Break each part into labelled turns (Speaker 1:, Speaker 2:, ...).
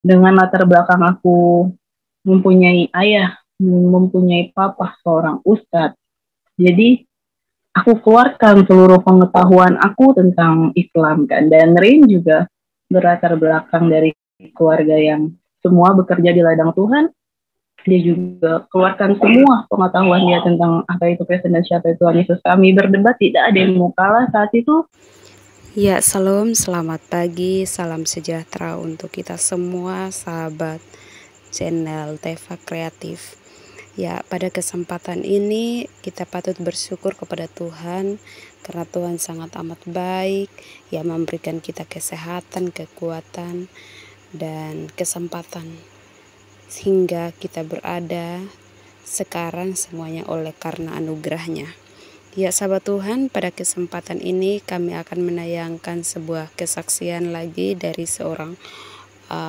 Speaker 1: dengan latar belakang aku mempunyai ayah, mempunyai papa seorang ustadz. Jadi aku keluarkan seluruh pengetahuan aku tentang Islam kan. Dan Rain juga berlatar belakang dari keluarga yang semua bekerja di ladang Tuhan. Dia juga keluarkan semua pengetahuan dia tentang apa itu Kristen dan siapa itu Tuhan Yesus. Kami berdebat, tidak ada yang mau kalah saat itu.
Speaker 2: Ya, salam, selamat pagi, salam sejahtera untuk kita semua sahabat channel Teva Kreatif. Ya, pada kesempatan ini kita patut bersyukur kepada Tuhan karena Tuhan sangat amat baik, yang memberikan kita kesehatan, kekuatan, dan kesempatan sehingga kita berada sekarang semuanya oleh karena anugerahnya. Ya sahabat Tuhan, pada kesempatan ini kami akan menayangkan sebuah kesaksian lagi dari seorang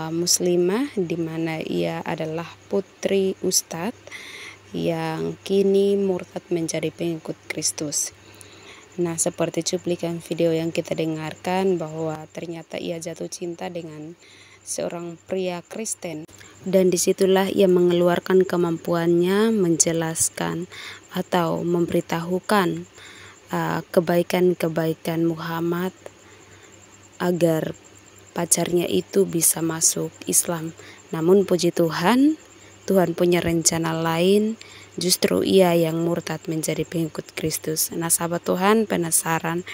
Speaker 2: muslimah, di mana ia adalah putri Ustadz yang kini murtad menjadi pengikut Kristus. Nah, seperti cuplikan video yang kita dengarkan bahwa ternyata ia jatuh cinta dengan seorang pria Kristen, dan disitulah ia mengeluarkan kemampuannya menjelaskan atau memberitahukan kebaikan-kebaikan Muhammad agar pacarnya itu bisa masuk Islam. Namun puji Tuhan, Tuhan punya rencana lain, justru ia yang murtad menjadi pengikut Kristus. Nah sahabat Tuhan, penasaran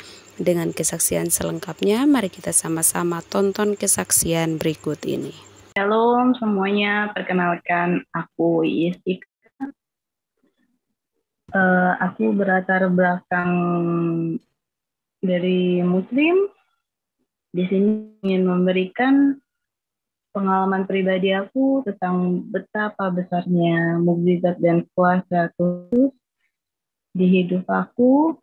Speaker 2: dengan kesaksian selengkapnya? Mari kita sama-sama tonton kesaksian berikut ini.
Speaker 1: Shalom semuanya, perkenalkan aku Isik. Aku berlatar belakang dari Muslim. Di sini ingin memberikan pengalaman pribadi aku tentang betapa besarnya mukjizat dan kuasa Tuhan di hidup aku.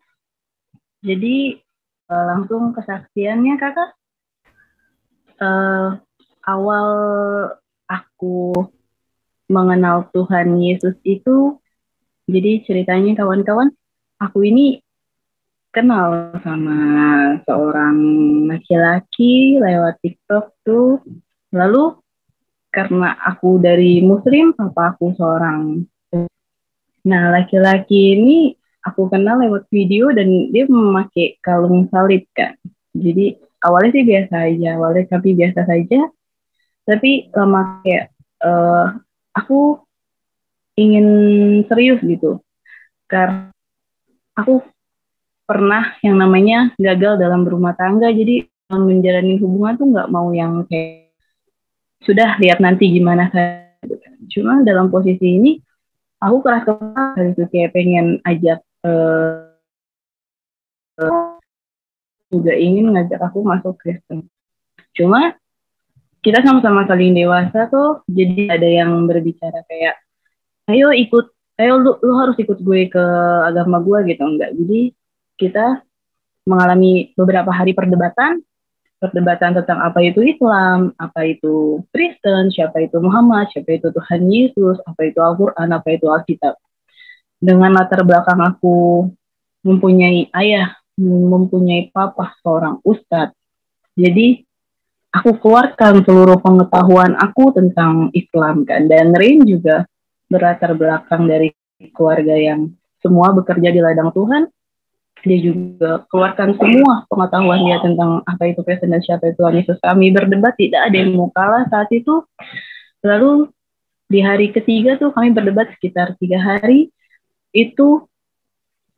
Speaker 1: Jadi langsung kesaksiannya kakak. Awal aku mengenal Tuhan Yesus itu, jadi ceritanya kawan-kawan, aku ini kenal sama seorang laki-laki lewat TikTok tuh. Lalu karena aku dari Muslim, papa aku seorang. Nah, laki-laki ini aku kenal lewat video dan dia memakai kalung salib kan. Jadi awalnya sih biasa aja, awalnya kami biasa saja. Tapi lama kayak aku ingin serius gitu. Karena aku pernah yang namanya gagal dalam berumah tangga. Jadi menjalani hubungan tuh nggak mau yang kayak sudah lihat nanti gimana saya. Cuma dalam posisi ini aku keras kepala gitu, kayak pengen ajak juga ingin ngajak aku masuk Kristen. Cuma kita sama-sama saling dewasa tuh, jadi ada yang berbicara kayak, ayo ikut, ayo lu harus ikut gue ke agama gue gitu, enggak. Jadi kita mengalami beberapa hari perdebatan tentang apa itu Islam, apa itu Kristen, siapa itu Muhammad, siapa itu Tuhan Yesus, apa itu Al-Quran, apa itu Alkitab. Dengan latar belakang aku mempunyai ayah, mempunyai papa seorang ustadz. Jadi aku keluarkan seluruh pengetahuan aku tentang Islam kan. Dan Rain juga berlatar belakang dari keluarga yang semua bekerja di ladang Tuhan. Dia juga keluarkan semua pengetahuan dia tentang apa itu Kristen dan siapa itu Tuhan Yesus. Kami berdebat, tidak ada yang mau kalah saat itu. Lalu di hari ketiga tuh kami berdebat sekitar 3 hari. Itu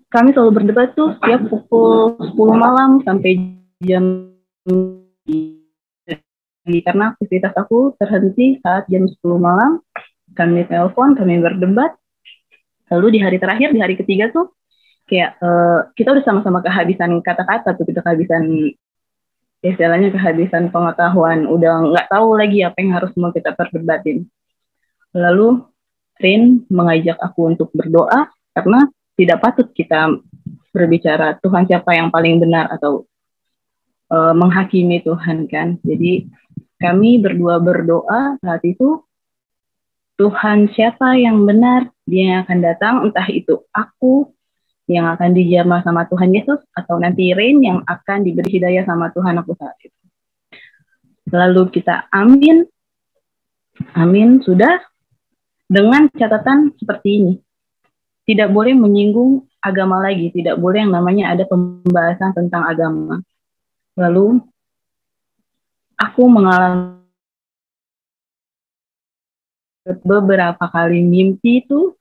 Speaker 1: kami selalu berdebat tuh setiap pukul 10 malam sampai jam, karena aktivitas aku terhenti saat jam 10 malam. Kami telepon, kami berdebat. Lalu di hari terakhir, di hari ketiga tuh kayak kita udah sama-sama kehabisan kata-kata tuh, kita kehabisan istilahnya kehabisan pengetahuan, udah nggak tahu lagi apa yang harus mau kita perdebatin. Lalu Rin mengajak aku untuk berdoa karena tidak patut kita berbicara Tuhan siapa yang paling benar atau menghakimi Tuhan kan. Jadi kami berdua berdoa saat itu, Tuhan siapa yang benar, dia yang akan datang, entah itu aku yang akan dijamah sama Tuhan Yesus atau nanti Rain yang akan diberi hidayah sama Tuhan aku saat itu. Lalu kita amin, Amin, sudah, dengan catatan seperti ini. Tidak boleh menyinggung agama lagi, tidak boleh yang namanya ada pembahasan tentang agama. Lalu aku mengalami beberapa kali mimpi itu.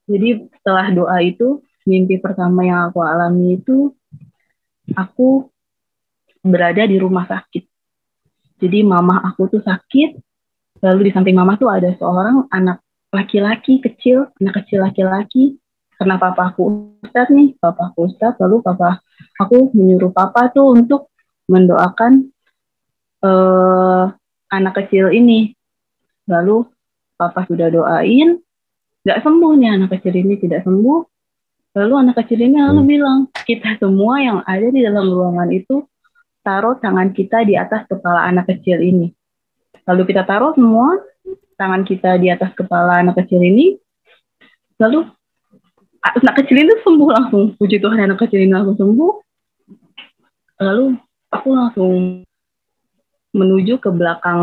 Speaker 1: Jadi setelah doa itu, mimpi pertama yang aku alami itu, aku berada di rumah sakit. Jadi mama aku tuh sakit, lalu di samping mama tuh ada seorang anak laki-laki kecil, anak kecil laki-laki. Karena papa aku ustadz nih, papa aku ustadz, lalu papa aku menyuruh papa tuh untuk mendoakan anak kecil ini. Lalu papa sudah doain, nggak sembuh nih anak kecil ini, tidak sembuh. Lalu anak kecil ini lalu bilang, kita semua yang ada di dalam ruangan itu taruh tangan kita di atas kepala anak kecil ini. Lalu kita taruh semua tangan kita di atas kepala anak kecil ini. Lalu anak kecil ini sembuh langsung. Puji Tuhan, anak kecil ini langsung sembuh. Lalu aku langsung menuju ke belakang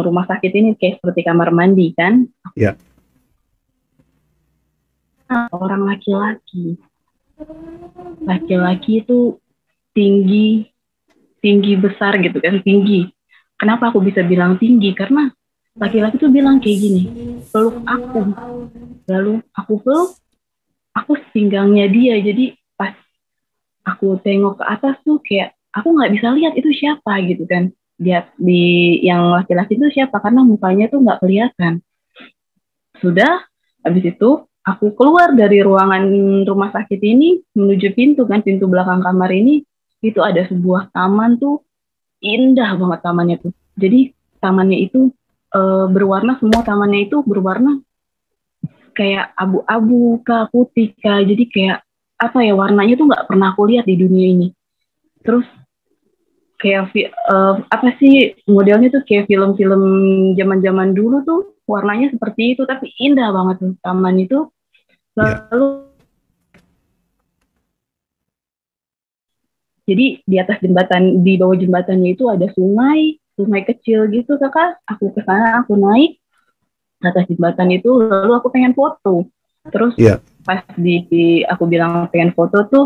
Speaker 1: rumah sakit ini, kayak seperti kamar mandi kan.
Speaker 3: Iya.
Speaker 1: Orang laki-laki. Laki-laki itu tinggi besar gitu kan, tinggi. Kenapa aku bisa bilang tinggi? Karena laki-laki tuh bilang kayak gini, peluk aku. Lalu aku peluk, aku pinggangnya dia. Jadi pas aku tengok ke atas tuh kayak aku nggak bisa lihat itu siapa gitu kan. Lihat di yang laki-laki itu siapa karena mukanya tuh nggak kelihatan. Sudah, habis itu aku keluar dari ruangan rumah sakit ini menuju pintu kan, pintu belakang kamar ini. Itu ada sebuah taman tuh, indah banget tamannya tuh. Jadi tamannya itu berwarna, semua tamannya itu berwarna kayak abu-abu kah, putih kah. Jadi kayak apa ya, warnanya tuh nggak pernah aku lihat di dunia ini. Terus kayak apa sih modelnya tuh, kayak film-film zaman-zaman dulu tuh warnanya seperti itu, tapi indah banget tuh taman itu. Lalu jadi di atas jembatan, di bawah jembatannya itu ada sungai kecil gitu kakak. Aku ke sana, aku naik ke atas jembatan itu, lalu aku pengen foto. Terus pas aku bilang pengen foto tuh,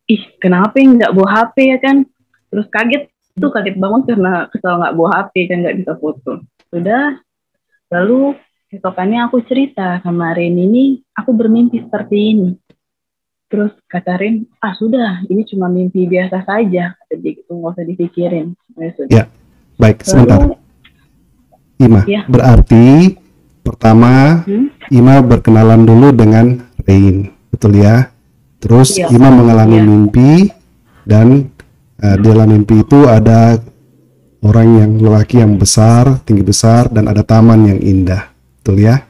Speaker 1: ih kenapa nggak bawa HP ya kan? Terus kaget banget karena kesel nggak bawa HP kan, nggak bisa foto. Sudah, lalu besokannya aku cerita sama Rin, ini aku bermimpi seperti ini. Terus kata Rin, sudah, ini cuma mimpi biasa saja. Jadi itu nggak usah dipikirin.
Speaker 3: Ya, baik, sebentar. Ima, berarti pertama Ima berkenalan dulu dengan Rain, betul ya? Terus Ima mengalami mimpi, dan dalam mimpi itu ada orang yang lelaki yang besar, tinggi besar, dan ada taman yang indah, betul ya?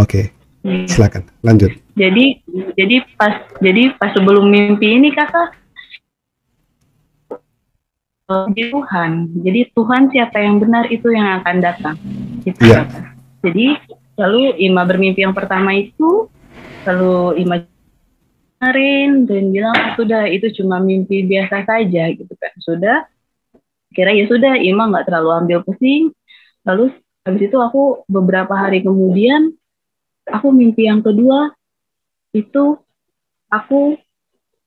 Speaker 3: Oke. Silakan lanjut.
Speaker 1: Jadi pas sebelum mimpi ini kakak, jadi Tuhan siapa yang benar itu yang akan datang gitu, kakak. Jadi lalu Ima bermimpi yang pertama itu, lalu Ima kemarin dan bilang sudah itu cuma mimpi biasa saja gitu kan. Sudah, kira ya sudah, Ima nggak terlalu ambil pusing. Lalu habis itu aku beberapa hari kemudian, aku mimpi yang kedua itu aku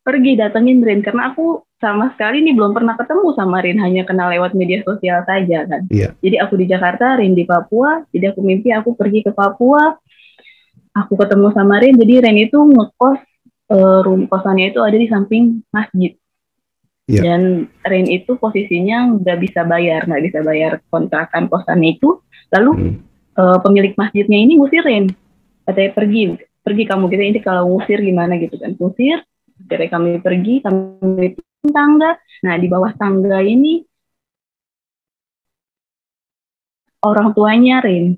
Speaker 1: pergi datengin Rin, karena aku sama sekali nih belum pernah ketemu sama Rin, hanya kenal lewat media sosial saja kan. Jadi aku di Jakarta, Rin di Papua. Jadi aku mimpi aku pergi ke Papua, aku ketemu sama Rin. Jadi Rin itu ngekos, kosannya itu ada di samping masjid. Dan Rin itu posisinya nggak bisa bayar kontrakan kosannya itu. Lalu pemilik masjidnya ini ngusir Rin, katanya pergi kamu gitu, ini kalau ngusir gimana gitu kan, ngusir. Akhirnya kami pergi, kami tangga. Nah di bawah tangga ini orang tuanya Rin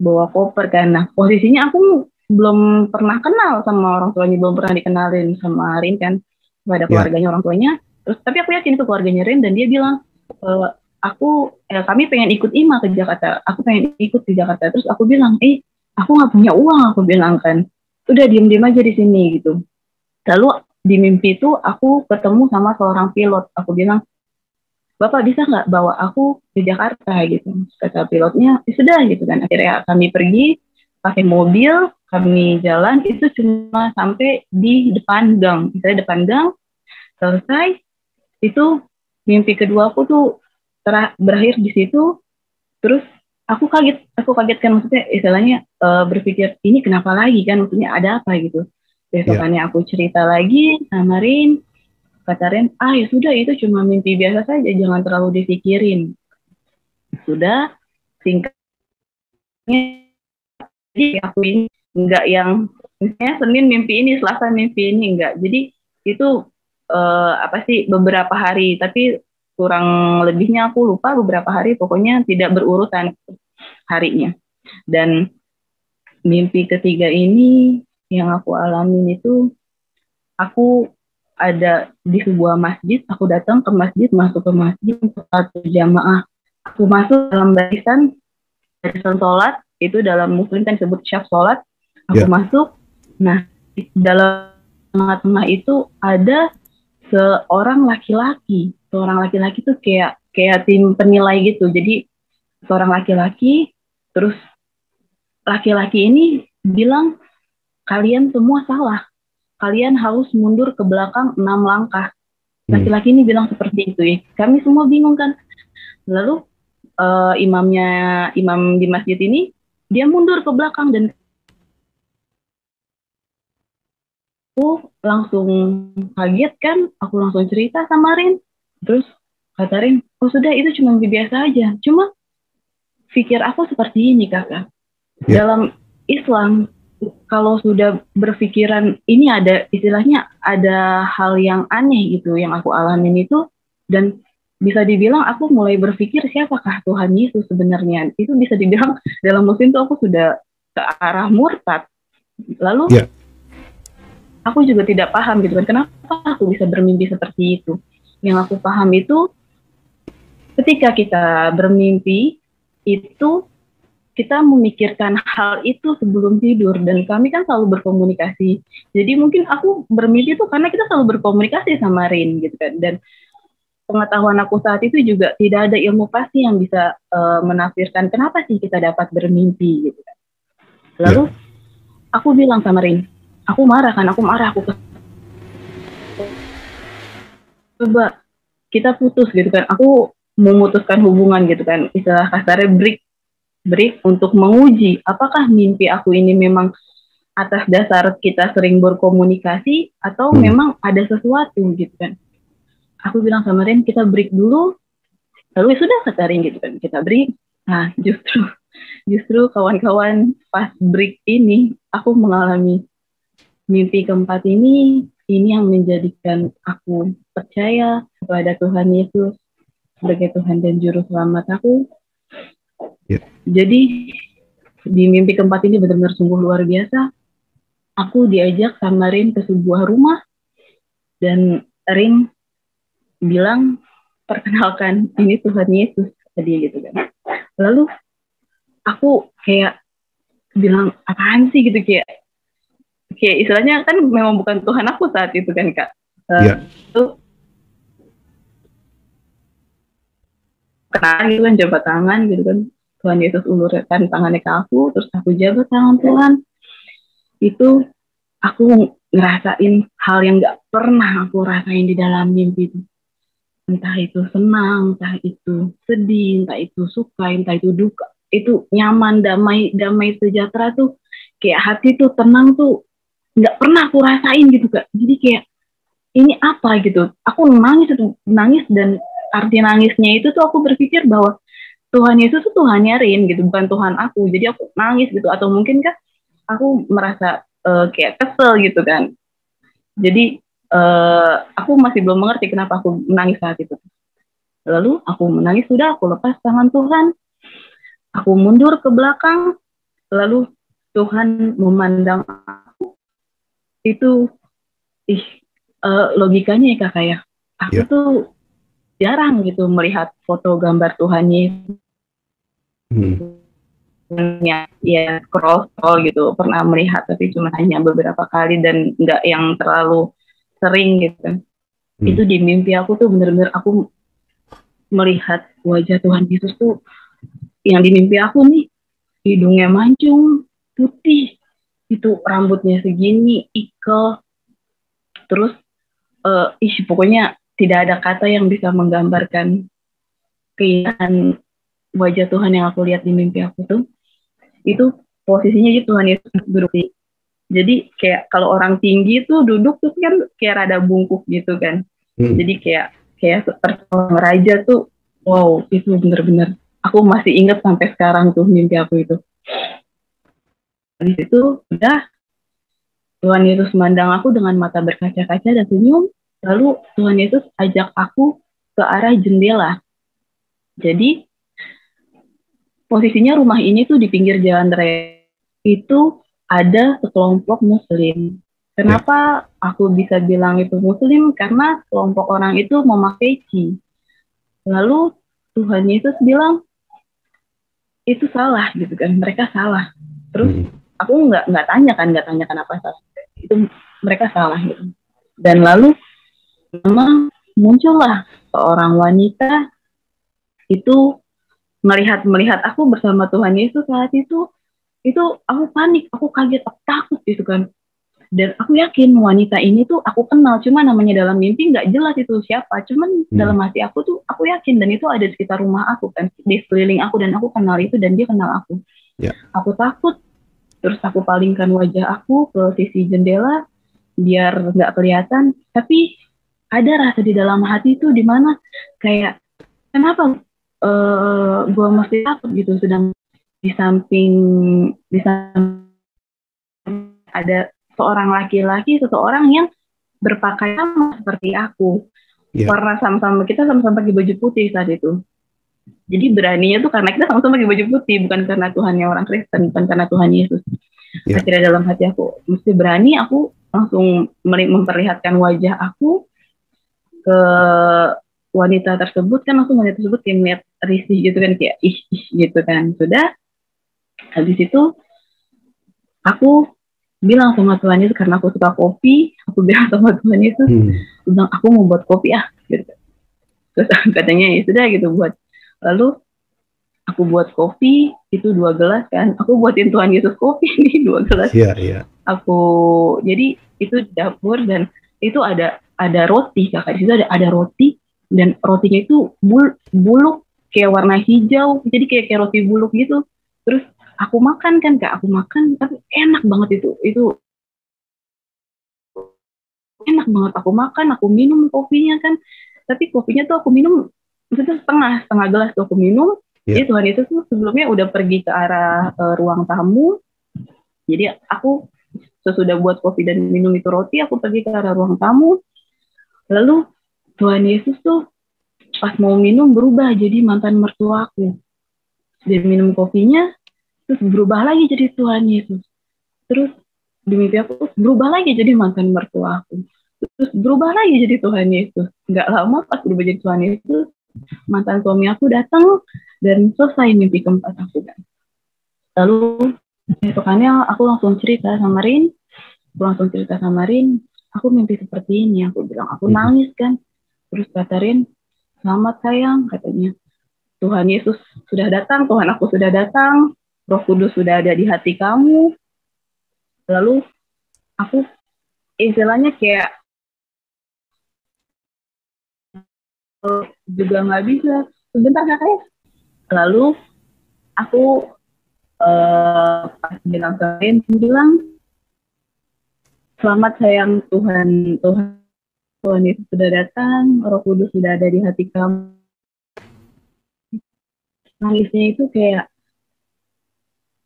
Speaker 1: bawa koper kan. Nah posisinya aku belum pernah kenal sama orang tuanya, belum pernah dikenalin sama Rin kan, pada keluarganya orang tuanya. Terus tapi aku yakin itu keluarganya Rin, dan dia bilang kami pengen ikut Ima ke Jakarta, aku pengen ikut di Jakarta. Terus aku bilang, aku nggak punya uang, aku bilang kan, udah diem aja di sini gitu. Lalu di mimpi itu aku ketemu sama seorang pilot. Aku bilang, Bapak bisa nggak bawa aku ke Jakarta gitu. Kata pilotnya, ya sudah gitu kan. Akhirnya kami pergi pakai mobil, kami jalan itu cuma sampai di depan gang. Misalnya depan gang, selesai, itu mimpi kedua aku tuh berakhir di situ. Terus aku kaget kan, maksudnya istilahnya berpikir ini kenapa lagi kan, maksudnya ada apa gitu. Besokannya aku cerita lagi sama Rin, kata Rin, ya sudah itu cuma mimpi biasa saja, jangan terlalu dipikirin. Sudah, singkatnya, jadi aku ini enggak yang misalnya Senin mimpi ini, Selasa mimpi ini, enggak. Jadi itu beberapa hari, tapi kurang lebihnya aku lupa beberapa hari, pokoknya tidak berurutan harinya. Dan mimpi ketiga ini yang aku alamin itu, aku ada di sebuah masjid, aku datang ke masjid, masuk ke masjid untuk satu jamaah. Aku masuk dalam barisan sholat, itu dalam muslim kan disebut syaf sholat. Aku masuk, nah dalam tengah-tengah itu ada seorang laki-laki itu kayak tim penilai gitu. Jadi seorang laki-laki, terus laki-laki ini bilang, kalian semua salah, kalian harus mundur ke belakang 6 langkah. Laki-laki ini bilang seperti itu ya. Kami semua bingung kan. Lalu imam di masjid ini, dia mundur ke belakang, dan aku langsung kaget kan, aku langsung cerita sama Rin. Terus kata Rin, oh sudah itu cuma biasa aja. Cuma pikir aku seperti ini kakak. Dalam Islam, kalau sudah berpikiran ini ada istilahnya ada hal yang aneh gitu yang aku alamin itu, dan bisa dibilang aku mulai berpikir siapakah Tuhan Yesus sebenarnya. Itu bisa dibilang dalam muslim tuh aku sudah ke arah murtad. Lalu aku juga tidak paham gitu kan, kenapa aku bisa bermimpi seperti itu. Yang aku paham itu ketika kita bermimpi itu kita memikirkan hal itu sebelum tidur, dan kami kan selalu berkomunikasi. Jadi mungkin aku bermimpi itu karena kita selalu berkomunikasi sama Rin gitu kan. Dan pengetahuan aku saat itu juga tidak ada ilmu pasti yang bisa menafsirkan kenapa sih kita dapat bermimpi gitu kan. Lalu aku bilang sama Rin, aku marah, aku coba kita putus gitu kan. Aku memutuskan hubungan gitu kan. Istilah kasarnya break untuk menguji apakah mimpi aku ini memang atas dasar kita sering berkomunikasi atau memang ada sesuatu gitu kan. Aku bilang sama Rin, kita break dulu. Lalu sudah kata Rin gitu kan, kita break. Nah justru kawan-kawan pas break ini aku mengalami mimpi keempat ini yang menjadikan aku percaya kepada Tuhan Yesus sebagai Tuhan dan Juru Selamat aku. Jadi di mimpi keempat ini benar-benar sungguh luar biasa. Aku diajak sama Rin ke sebuah rumah, dan Rin bilang, perkenalkan ini Tuhan Yesus tadi gitu kan. Lalu aku kayak bilang apaan sih gitu, kayak istilahnya kan memang bukan Tuhan aku saat itu kan kak. Itu kenal gitu kan, jabat tangan gitu kan. Tuhan Yesus ulurkan tangannya ke aku, terus aku jabat tangan Tuhan. Itu aku ngerasain hal yang gak pernah aku rasain di dalam mimpi itu. Entah itu senang, entah itu sedih, entah itu suka, entah itu duka. Itu nyaman, damai sejahtera tuh. Kayak hati tuh tenang tuh gak pernah aku rasain gitu kak. Jadi kayak ini apa gitu. Aku nangis, dan arti nangisnya itu tuh aku berpikir bahwa Tuhan Yesus tuh Tuhannya Rin gitu, bukan Tuhan aku. Jadi aku nangis gitu, atau mungkin kan aku merasa kayak kesel gitu kan. Jadi aku masih belum mengerti kenapa aku menangis saat itu. Lalu aku menangis, sudah aku lepas tangan Tuhan, aku mundur ke belakang, lalu Tuhan memandang aku. Itu logikanya ya kakak ya. Aku tuh jarang gitu melihat foto gambar Tuhan Yesus. Ya scroll gitu pernah melihat, tapi cuma hanya beberapa kali dan nggak yang terlalu sering gitu. Itu di mimpi aku tuh bener-bener aku melihat wajah Tuhan Yesus tuh yang di mimpi aku nih, hidungnya mancung, putih, itu rambutnya segini, ikel, terus pokoknya tidak ada kata yang bisa menggambarkan keindahan wajah Tuhan yang aku lihat di mimpi aku tuh. Itu posisinya gitu Tuhan Yesus duduk di. Jadi kayak kalau orang tinggi tuh duduk tuh kan kayak rada bungkuk gitu kan. Jadi kayak seperti orang raja tuh, wow, itu bener-bener aku masih ingat sampai sekarang tuh mimpi aku itu. Di situ udah Tuhan Yesus memandang aku dengan mata berkaca-kaca dan senyum. Lalu Tuhan Yesus ajak aku ke arah jendela. Jadi posisinya rumah ini tuh di pinggir jalan raya. Itu ada sekelompok Muslim. Kenapa aku bisa bilang itu Muslim? Karena kelompok orang itu memakai peci. Lalu Tuhan Yesus bilang itu salah gitu kan, mereka salah. Terus aku nggak tanyakan apa salah. Itu mereka salah gitu. Dan lalu memang muncullah seorang wanita itu melihat aku bersama Tuhan Yesus saat itu aku panik, aku kaget, aku takut gitu kan. Dan aku yakin wanita ini tuh aku kenal, cuma namanya dalam mimpi nggak jelas itu siapa. Cuman dalam hati aku tuh aku yakin, dan itu ada di sekitar rumah aku kan, di sekeliling aku, dan aku kenal itu dan dia kenal aku. Aku takut, terus aku palingkan wajah aku ke sisi jendela biar nggak kelihatan. Tapi ada rasa di dalam hati tuh di mana kayak kenapa gue mesti takut gitu, sedang di samping ada seorang laki-laki, seseorang yang berpakaian seperti aku. Karena kita sama-sama pakai baju putih saat itu. Jadi beraninya tuh karena kita sama-sama pakai baju putih, bukan karena Tuhannya orang Kristen, bukan karena Tuhan Yesus. Akhirnya dalam hati aku, mesti berani, aku langsung memperlihatkan wajah aku ke wanita tersebut, kan langsung wanita tersebut kayak ngeliat risih gitu kan, kayak ih gitu kan. Sudah, habis itu aku bilang sama Tuhan Yesus, karena aku suka kopi, aku bilang sama Tuhan Yesus, bilang aku mau buat kopi gitu. Terus katanya ya sudah gitu buat. Lalu aku buat kopi itu 2 gelas kan, aku buatin Tuhan Yesus kopi nih 2 gelas. Aku jadi itu di dapur, dan itu ada roti kakak, di situ ada roti, dan rotinya itu buluk kayak warna hijau, jadi kayak roti buluk gitu. Terus aku makan kan kak, aku makan tapi enak banget itu enak banget, aku makan, aku minum kopinya kan, tapi kopinya tuh aku minum maksudnya setengah gelas tuh aku minum. Jadi Tuhan Yesus tuh sebelumnya udah pergi ke arah ruang tamu. Jadi aku sesudah buat kopi dan minum itu roti, aku pergi ke arah ruang tamu. Lalu Tuhan Yesus tuh pas mau minum berubah jadi mantan mertua aku. Dia minum kopinya, terus berubah lagi jadi Tuhan Yesus. Terus di mimpi aku berubah lagi jadi mantan mertua aku. Terus berubah lagi jadi Tuhan Yesus. Nggak lama pas berubah jadi Tuhan Yesus, mantan suami aku datang dan selesai mimpi keempat aku kan. Lalu besokannya aku langsung cerita sama Rin. Aku mimpi seperti ini. Aku bilang, aku nangis kan. Terus kata Rin, selamat sayang, katanya. Tuhan Yesus sudah datang, Tuhan aku sudah datang, Roh Kudus sudah ada di hati kamu. Lalu aku istilahnya kayak juga nggak bisa. Sebentar kakak. Lalu aku pas bilang ke Rin, bilang, selamat sayang, Tuhan Yesus sudah datang, Roh Kudus sudah ada di hati kamu. Nangisnya itu kayak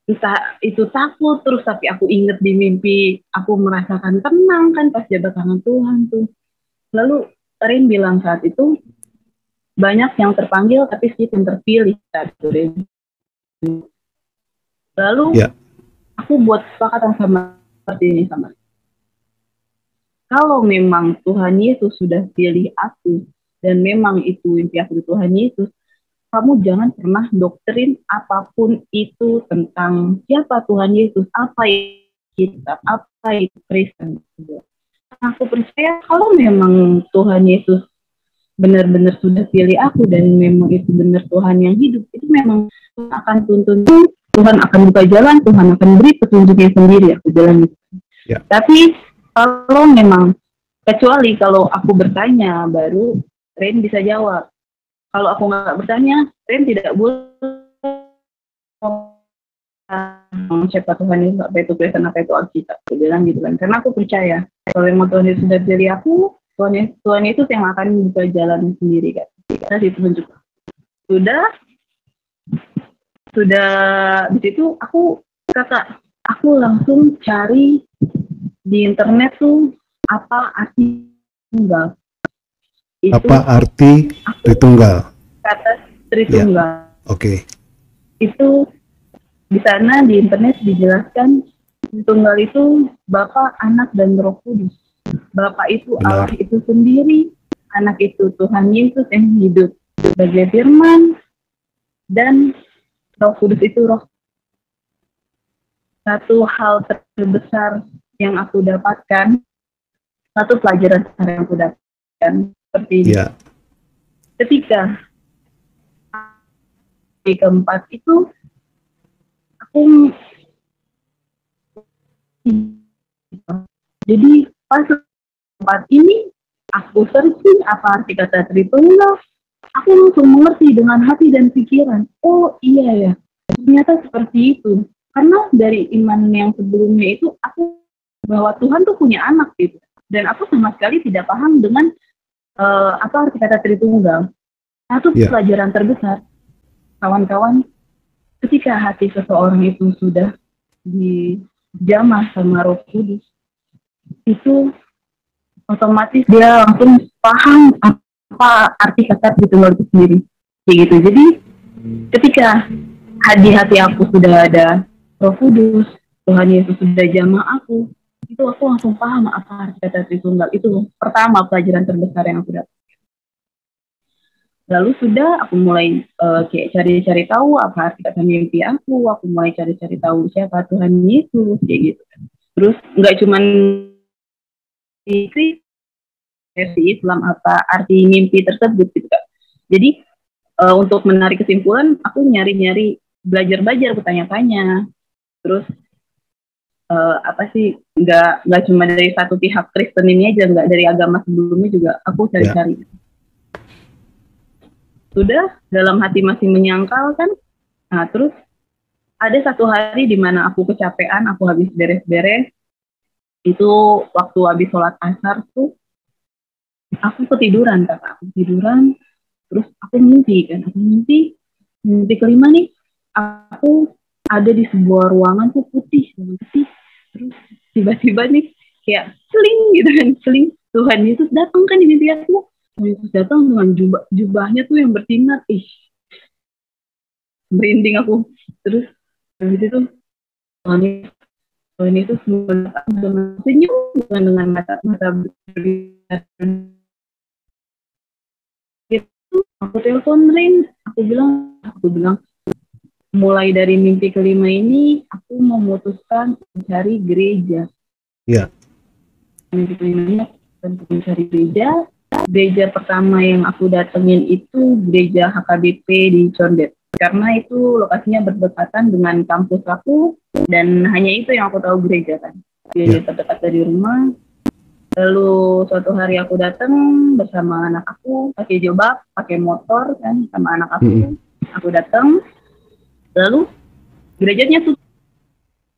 Speaker 1: entah itu takut, terus tapi aku inget di mimpi aku merasakan tenang kan pas jabat tangan Tuhan tuh. Lalu Rin bilang saat itu banyak yang terpanggil tapi sedikit yang terpilih saat itu, Rin. Lalu aku buat kesepakatan sama seperti ini sama. Kalau memang Tuhan Yesus sudah pilih aku dan memang itu mimpi aku di Tuhan Yesus, kamu jangan pernah doktrin apapun itu tentang siapa Tuhan Yesus, apa itu kitab, apa itu Kristen. Aku percaya kalau memang Tuhan Yesus benar-benar sudah pilih aku dan memang itu benar Tuhan yang hidup, itu memang Tuhan akan tuntun, Tuhan akan buka jalan, Tuhan akan beri petunjuknya sendiri, aku bilang gitu. Tapi kalau memang, kecuali kalau aku bertanya baru Ren bisa jawab. Kalau aku nggak bertanya, Ren tidak boleh siapa Tuhan itu, apa itu Kristen, apa itu Alkitab, aku bilang gitu kan. Karena aku percaya kalau memang Tuhan itu sudah pilih aku, Tuhan itu yang akan buka jalan sendiri kan. Karena itu tunjuk. Sudah di situ aku langsung cari di internet tuh apa arti tunggal.
Speaker 3: Apa arti Tritunggal?
Speaker 1: Kata Tritunggal.
Speaker 3: Oke.
Speaker 1: Itu di sana di internet dijelaskan Tritunggal itu Bapa, Anak, dan Roh Kudus. Bapa itu Allah itu sendiri, Anak itu Tuhan Yesus yang hidup sebagai firman, dan Roh Kudus itu roh. Satu hal terbesar yang aku dapatkan, satu pelajaran yang aku dapatkan seperti ini. Ketika di keempat itu aku jadi pas keempat ini aku searching apa arti kata Tritunggal, aku langsung mengerti dengan hati dan pikiran. Oh iya ya, ternyata seperti itu. Karena dari iman yang sebelumnya itu aku bahwa Tuhan tuh punya anak gitu, dan aku sama sekali tidak paham dengan apa arti kata Tritunggal. Satu pelajaran terbesar, kawan-kawan, ketika hati seseorang itu sudah dijamah sama Roh Kudus, itu otomatis dia langsung paham apa arti kata Tritunggal itu sendiri. Kayak gitu. Jadi ketika di hati aku sudah ada Roh Kudus, Tuhan Yesus sudah jamah aku, itu aku langsung paham apa arti kata Tritunggal. Itu pertama pelajaran terbesar yang aku dapat. Lalu sudah aku mulai kayak cari-cari tahu apa arti kata mimpi aku mulai cari-cari tahu siapa Tuhan Yesus, kayak gitu. Terus nggak cuman di versi Islam apa arti mimpi tersebut gitu kan. Jadi untuk menarik kesimpulan, aku nyari-nyari, belajar-belajar, aku tanya-tanya. Terus apa sih, nggak cuma dari satu pihak Kristen ini aja, nggak dari agama sebelumnya juga aku cari-cari. Sudah dalam hati masih menyangkal kan. Nah terus ada satu hari di mana aku kecapean, aku habis beres-beres. Itu waktu habis sholat asar tuh aku ketiduran, terus aku mimpi mimpi kelima nih, aku ada di sebuah ruangan tuh putih, terus tiba-tiba nih kayak seling gitu kan, Tuhan Yesus datang kan di mimpi aku. Yesus datang dengan jubahnya tuh yang bersinar, merinding aku. Terus habis itu Tuhan itu senyum dengan mata itu. Aku telepon Rin, aku bilang mulai dari mimpi kelima ini aku memutuskan mencari gereja. Mimpi kelimanya untuk mencari gereja. Gereja pertama yang aku datengin itu gereja HKBP di Condet, karena itu lokasinya berdekatan dengan kampus aku, dan hanya itu yang aku tahu gereja kan, gereja terdekat dari rumah. Lalu suatu hari aku datang bersama anak aku, pakai jilbab, pakai motor kan, sama anak aku datang, lalu gerejanya tutup,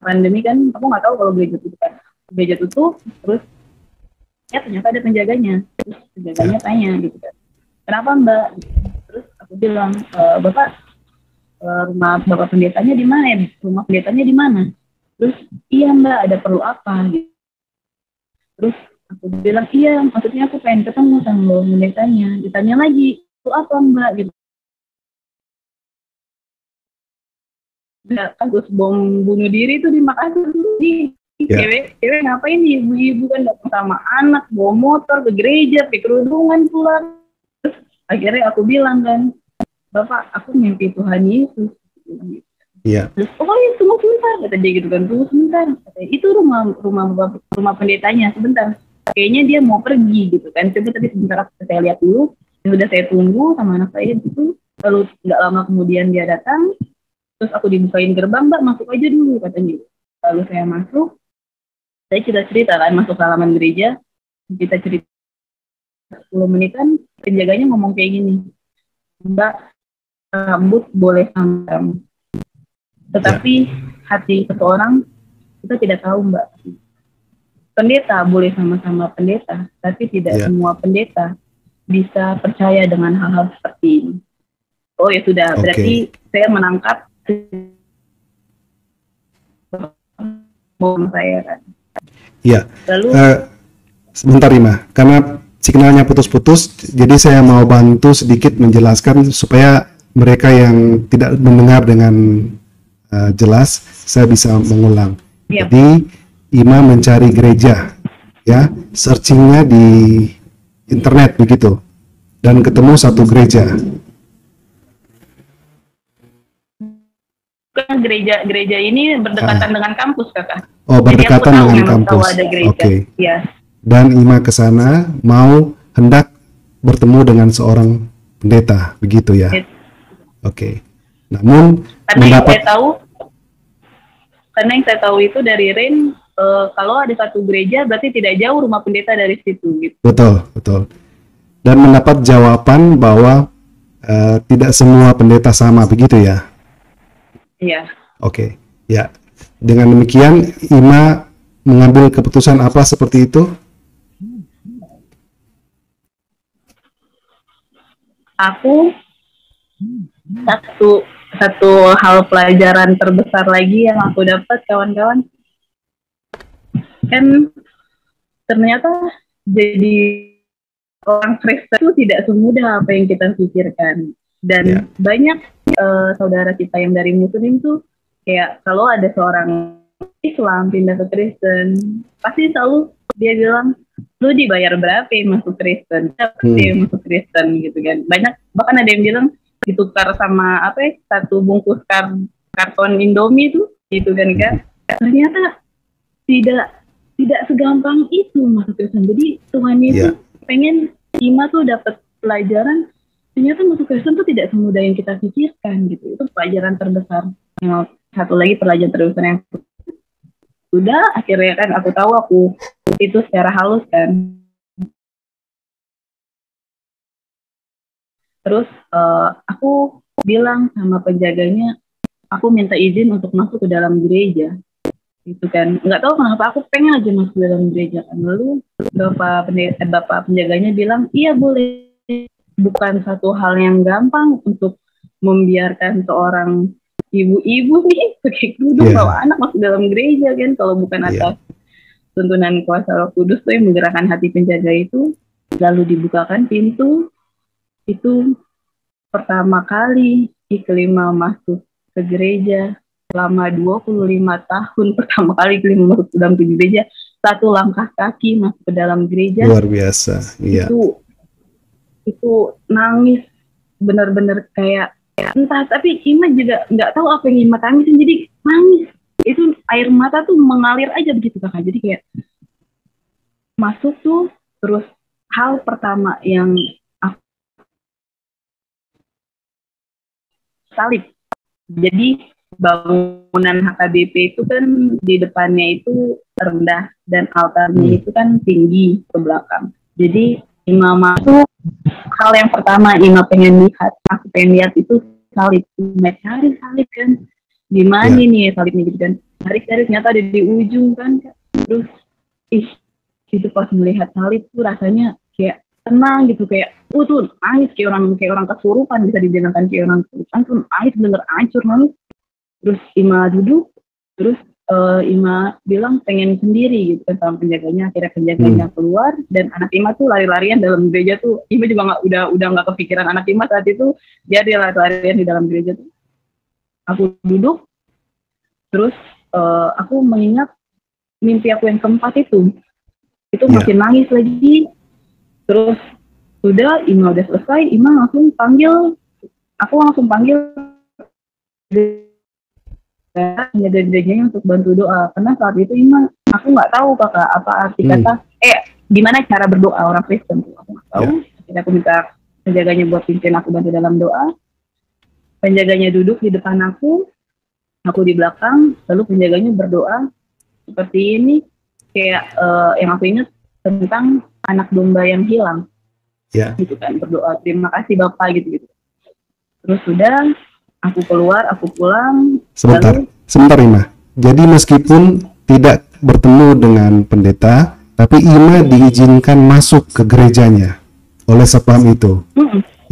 Speaker 1: pandemi kan, aku nggak tahu kalau gereja tutup kan, gereja tutup, terus ya ternyata ada penjaganya. Terus penjaganya tanya gitu kan, kenapa Mbak? Terus aku bilang, Bapak, rumah Bapak pendetanya di mana ya? Rumah pendetanya di mana? Terus iya Mbak, ada perlu apa? Gitu. Terus aku bilang iya, maksudnya aku pengen ketemu sama pendetanya. Ditanya lagi, itu apa Mbak? Gitu. Kasus bom bunuh diri itu di Makassar nih. Cewek ngapain nih, ibu-ibu kan datang sama anak, bawa motor ke gereja, pakai kerudungan pulang. Terus akhirnya aku bilang kan, Bapak, aku mimpi Tuhan Yesus. Terus, oh ya tunggu sebentar, kata dia gitu kan, tunggu sebentar. Katanya, itu rumah pendetanya, sebentar. Kayaknya dia mau pergi gitu kan, coba tadi sebentar saya lihat dulu. udah saya tunggu sama anak saya itu. Lalu nggak lama kemudian dia datang, terus aku dibukain gerbang, Mbak masuk aja dulu katanya. Lalu saya masuk, saya cerita kan masuk halaman gereja, kita cerita 10 menitan, penjaganya ngomong kayak gini, Mbak, rambut boleh sama, tetapi hati seseorang kita tidak tahu, Mbak. Pendeta boleh sama-sama pendeta, tapi tidak semua pendeta bisa percaya dengan hal-hal seperti ini. Oh ya sudah, berarti saya menangkap saya kan.
Speaker 3: Iya.
Speaker 1: Lalu
Speaker 3: sebentar Ima, karena signalnya putus-putus, jadi saya mau bantu sedikit menjelaskan supaya mereka yang tidak mendengar dengan jelas, saya bisa mengulang. Jadi Ima mencari gereja, ya, searchingnya di internet begitu, dan ketemu satu gereja.
Speaker 1: Kan gereja ini berdekatan dengan kampus, Kakak.
Speaker 3: Oh, berdekatan dengan kampus. Oke.
Speaker 1: Ya.
Speaker 3: Dan Ima ke sana mau hendak bertemu dengan seorang pendeta, begitu ya? Oke. Namun
Speaker 1: karena yang saya tahu itu dari Ren, kalau ada satu gereja berarti tidak jauh rumah pendeta dari situ gitu.
Speaker 3: Betul. Dan mendapat jawaban bahwa tidak semua pendeta sama, begitu ya?
Speaker 1: Iya.
Speaker 3: Oke. Ya. Dengan demikian Ima mengambil keputusan apa seperti itu?
Speaker 1: Aku satu hal pelajaran terbesar lagi yang aku dapat, kawan-kawan, kan ternyata jadi orang Kristen itu tidak semudah apa yang kita pikirkan. Dan banyak saudara kita yang dari Muslim tuh kayak kalau ada seorang Islam pindah ke Kristen, pasti selalu dia bilang, lu dibayar berapa masuk Kristen? Masuk Kristen gitu kan. Banyak, bahkan ada yang bilang ditukar sama satu bungkus karton Indomie tuh gitu kan. Ternyata tidak segampang itu masuk Kristen. Jadi Tuhan itu pengen Ima tuh dapat pelajaran, ternyata masuk Kristen tuh tidak semudah yang kita pikirkan gitu. Itu pelajaran terbesar. Satu lagi pelajaran terbesar yang sudah akhirnya kan aku tahu aku itu secara halus kan. Terus aku bilang sama penjaganya, aku minta izin untuk masuk ke dalam gereja. Gitu kan. Nggak tahu kenapa aku pengen aja masuk ke dalam gereja kan. Lalu bapak penjaganya bilang, iya boleh. Bukan satu hal yang gampang untuk membiarkan seorang ibu-ibu nih pakai kerudung bawa anak masuk dalam gereja kan, kalau bukan atas tuntunan kuasa Roh Kudus tuh yang menggerakkan hati penjaga itu. Lalu dibukakan pintu, itu pertama kali Iklima masuk ke gereja selama 25 tahun, pertama kali Iklima masuk ke dalam gereja, satu langkah kaki masuk ke dalam gereja.
Speaker 3: Luar biasa. Iya.
Speaker 1: Itu nangis benar-benar kayak entah, tapi Ima juga nggak tahu apa yang Ima tangisin, jadi nangis. Itu air mata tuh mengalir aja begitu Kakak. Jadi kayak masuk tuh, terus hal pertama yang salib. Jadi bangunan HKBP itu kan di depannya itu rendah dan altarnya itu kan tinggi ke belakang. Jadi Ima masuk, hal yang pertama Ima pengen lihat, aku pengen lihat itu salib. Cari salib kan, di mana nih salibnya gitu kan. Cari ternyata ada di ujung kan. Terus itu pas melihat salib tuh rasanya kayak tenang gitu, kayak tuh nangis kayak orang kesurupan, bisa dibilangkan kayak orang kesurupan tuh nangis bener hancur nangis. Terus Ima duduk, terus Ima bilang pengen sendiri gitu kan sama penjaganya. Akhirnya penjaganya keluar dan anak Ima tuh lari-larian dalam gereja tuh. Ima juga udah nggak kepikiran anak Ima saat itu, dia lari-larian di dalam gereja tuh. Aku duduk, terus aku mengingat mimpi aku yang keempat itu makin nangis lagi. Terus sudah Ima udah selesai, Ima langsung panggil, aku langsung panggil penjaga-penjaganya untuk bantu doa, karena saat itu Ima, aku nggak tahu Kakak apa arti kata gimana cara berdoa orang Kristen tuh, aku nggak tahu. Jadi aku minta penjaganya buat pimpin aku bantu dalam doa, penjaganya duduk di depan aku di belakang, lalu penjaganya berdoa seperti ini, kayak yang aku ingat tentang anak domba yang hilang, gitu kan, berdoa terima kasih Bapak gitu. Terus sudah, aku keluar, aku pulang.
Speaker 3: Sebentar Ima. Jadi meskipun tidak bertemu dengan pendeta, tapi Ima diizinkan masuk ke gerejanya oleh Sapam itu.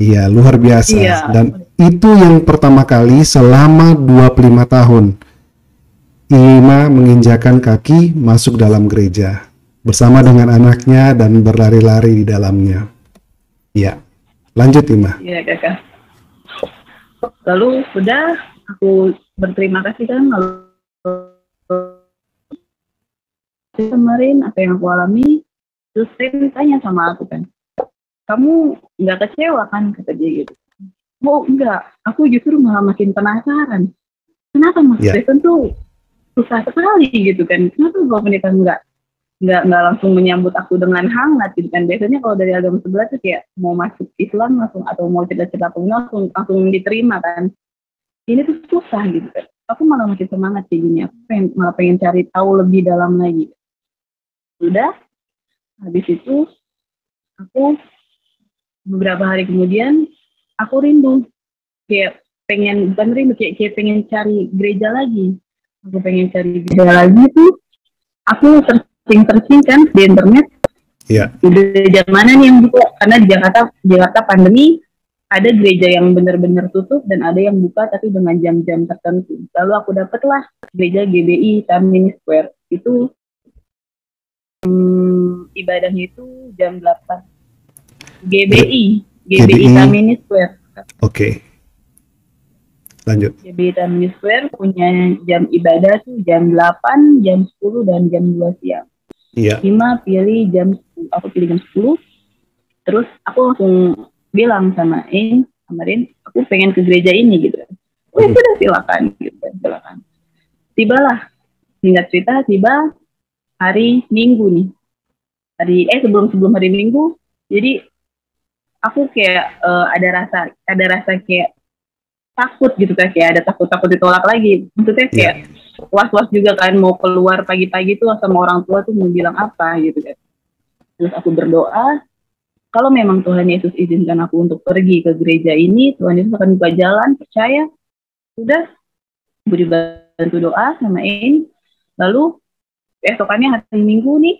Speaker 3: Iya, luar biasa. Iya. Dan itu yang pertama kali selama 25 tahun Ima menginjakan kaki masuk dalam gereja bersama dengan anaknya dan berlari-lari di dalamnya. Iya. Lanjut Ima.
Speaker 1: Iya, Kakak. Lalu sudah aku berterima kasih kan, lalu kemarin apa yang aku alami, terus Rin tanya sama aku kan, kamu nggak kecewa kan, kata dia gitu. Oh enggak, aku justru malah makin penasaran, kenapa Mas Stephen tuh susah sekali gitu kan, kenapa kalau pendeta nggak langsung menyambut aku dengan hangat gitu kan. Biasanya kalau dari agama sebelah tuh kayak mau masuk Islam langsung, atau mau cerita-cerita langsung diterima kan. Ini tuh susah gitu kan. Aku malah makin semangat kayak gini, aku malah pengen cari tahu lebih dalam lagi. Sudah, habis itu aku beberapa hari kemudian aku rindu, kayak pengen, bukan rindu, kayak pengen cari gereja lagi. Aku pengen cari gereja lagi tuh, aku searching kan di internet.
Speaker 3: Iya.
Speaker 1: Gereja mana nih yang buka? Karena di Jakarta pandemi, ada gereja yang benar-benar tutup dan ada yang buka tapi dengan jam-jam tertentu. Lalu aku dapatlah gereja GBI Tamini Square. Itu ibadahnya itu jam 8. GBI Tamini Square.
Speaker 3: Oke. Lanjut.
Speaker 1: GBI Tamini Square punya jam ibadah tuh jam 8, jam 10 dan jam 2 siang.
Speaker 3: Iya.
Speaker 1: Ima pilih jam 10, aku pilih jam 10. Terus aku langsung bilang sama Rin, aku pengen ke gereja ini gitu. Oh ya sudah, silakan gitu, silakan. Tibalah, singkat cerita, tiba hari Minggu nih. Sebelum hari Minggu, jadi aku kayak ada rasa kayak takut gitu kan, kayak ada takut ditolak lagi. Maksudnya kayak was-was juga kan, mau keluar pagi-pagi tuh sama orang tua tuh mau bilang apa gitu kan. Terus aku berdoa, kalau memang Tuhan Yesus izinkan aku untuk pergi ke gereja ini, Tuhan Yesus akan buka jalan, percaya. Sudah, beri bantu doa sama Lalu esokannya hari Minggu nih,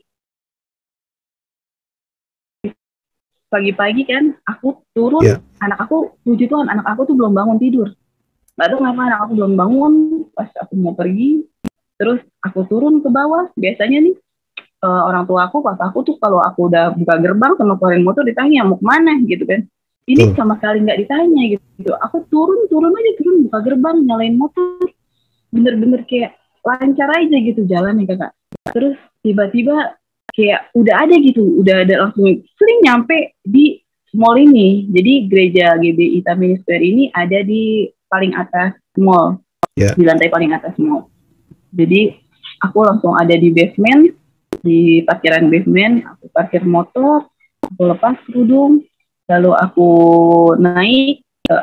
Speaker 1: pagi-pagi kan, aku turun, anak aku, puji Tuhan, anak aku tuh belum bangun tidur. Nggak tahu kenapa anak aku belum bangun pas aku mau pergi. Terus aku turun ke bawah, biasanya nih, orang tua aku, papa aku tuh kalau aku udah buka gerbang sama keluarin motor ditanya mau kemana gitu kan. Ini sama sekali nggak ditanya gitu. Aku turun buka gerbang, nyalain motor, bener-bener kayak lancar aja gitu jalan ya Kakak. Terus tiba-tiba kayak udah ada langsung sering nyampe di mall ini. Jadi gereja GBI Tamini Square ini ada di paling atas mall, di lantai paling atas mall. Jadi aku langsung ada di basement. Di parkiran basement, aku parkir motor, aku lepas kerudung, lalu aku naik ke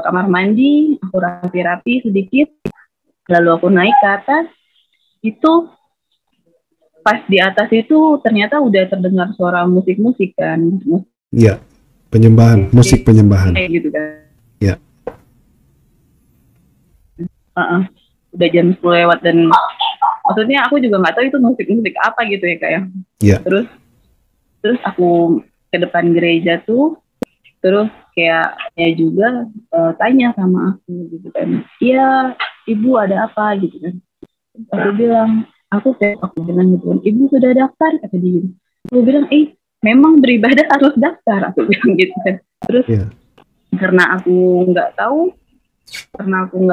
Speaker 1: kamar mandi, aku rapi-rapi sedikit, lalu aku naik ke atas. Itu pas di atas itu ternyata udah terdengar suara musik-musik kan.
Speaker 3: Iya, penyembahan, musik penyembahan.
Speaker 1: Kayak gitu kan.
Speaker 3: Iya.
Speaker 1: Udah jam 10 lewat dan maksudnya aku juga nggak tahu itu musik apa gitu ya Kak ya.
Speaker 3: Yeah.
Speaker 1: Terus aku ke depan gereja tuh, terus kayak juga tanya sama aku gitu kan. Iya, Ibu ada apa gitu kan. Aku bilang, aku bilang gitu kan, Ibu sudah daftar, kata dia gitu. Aku bilang, memang beribadah harus daftar, aku bilang gitu kan. Terus karena aku nggak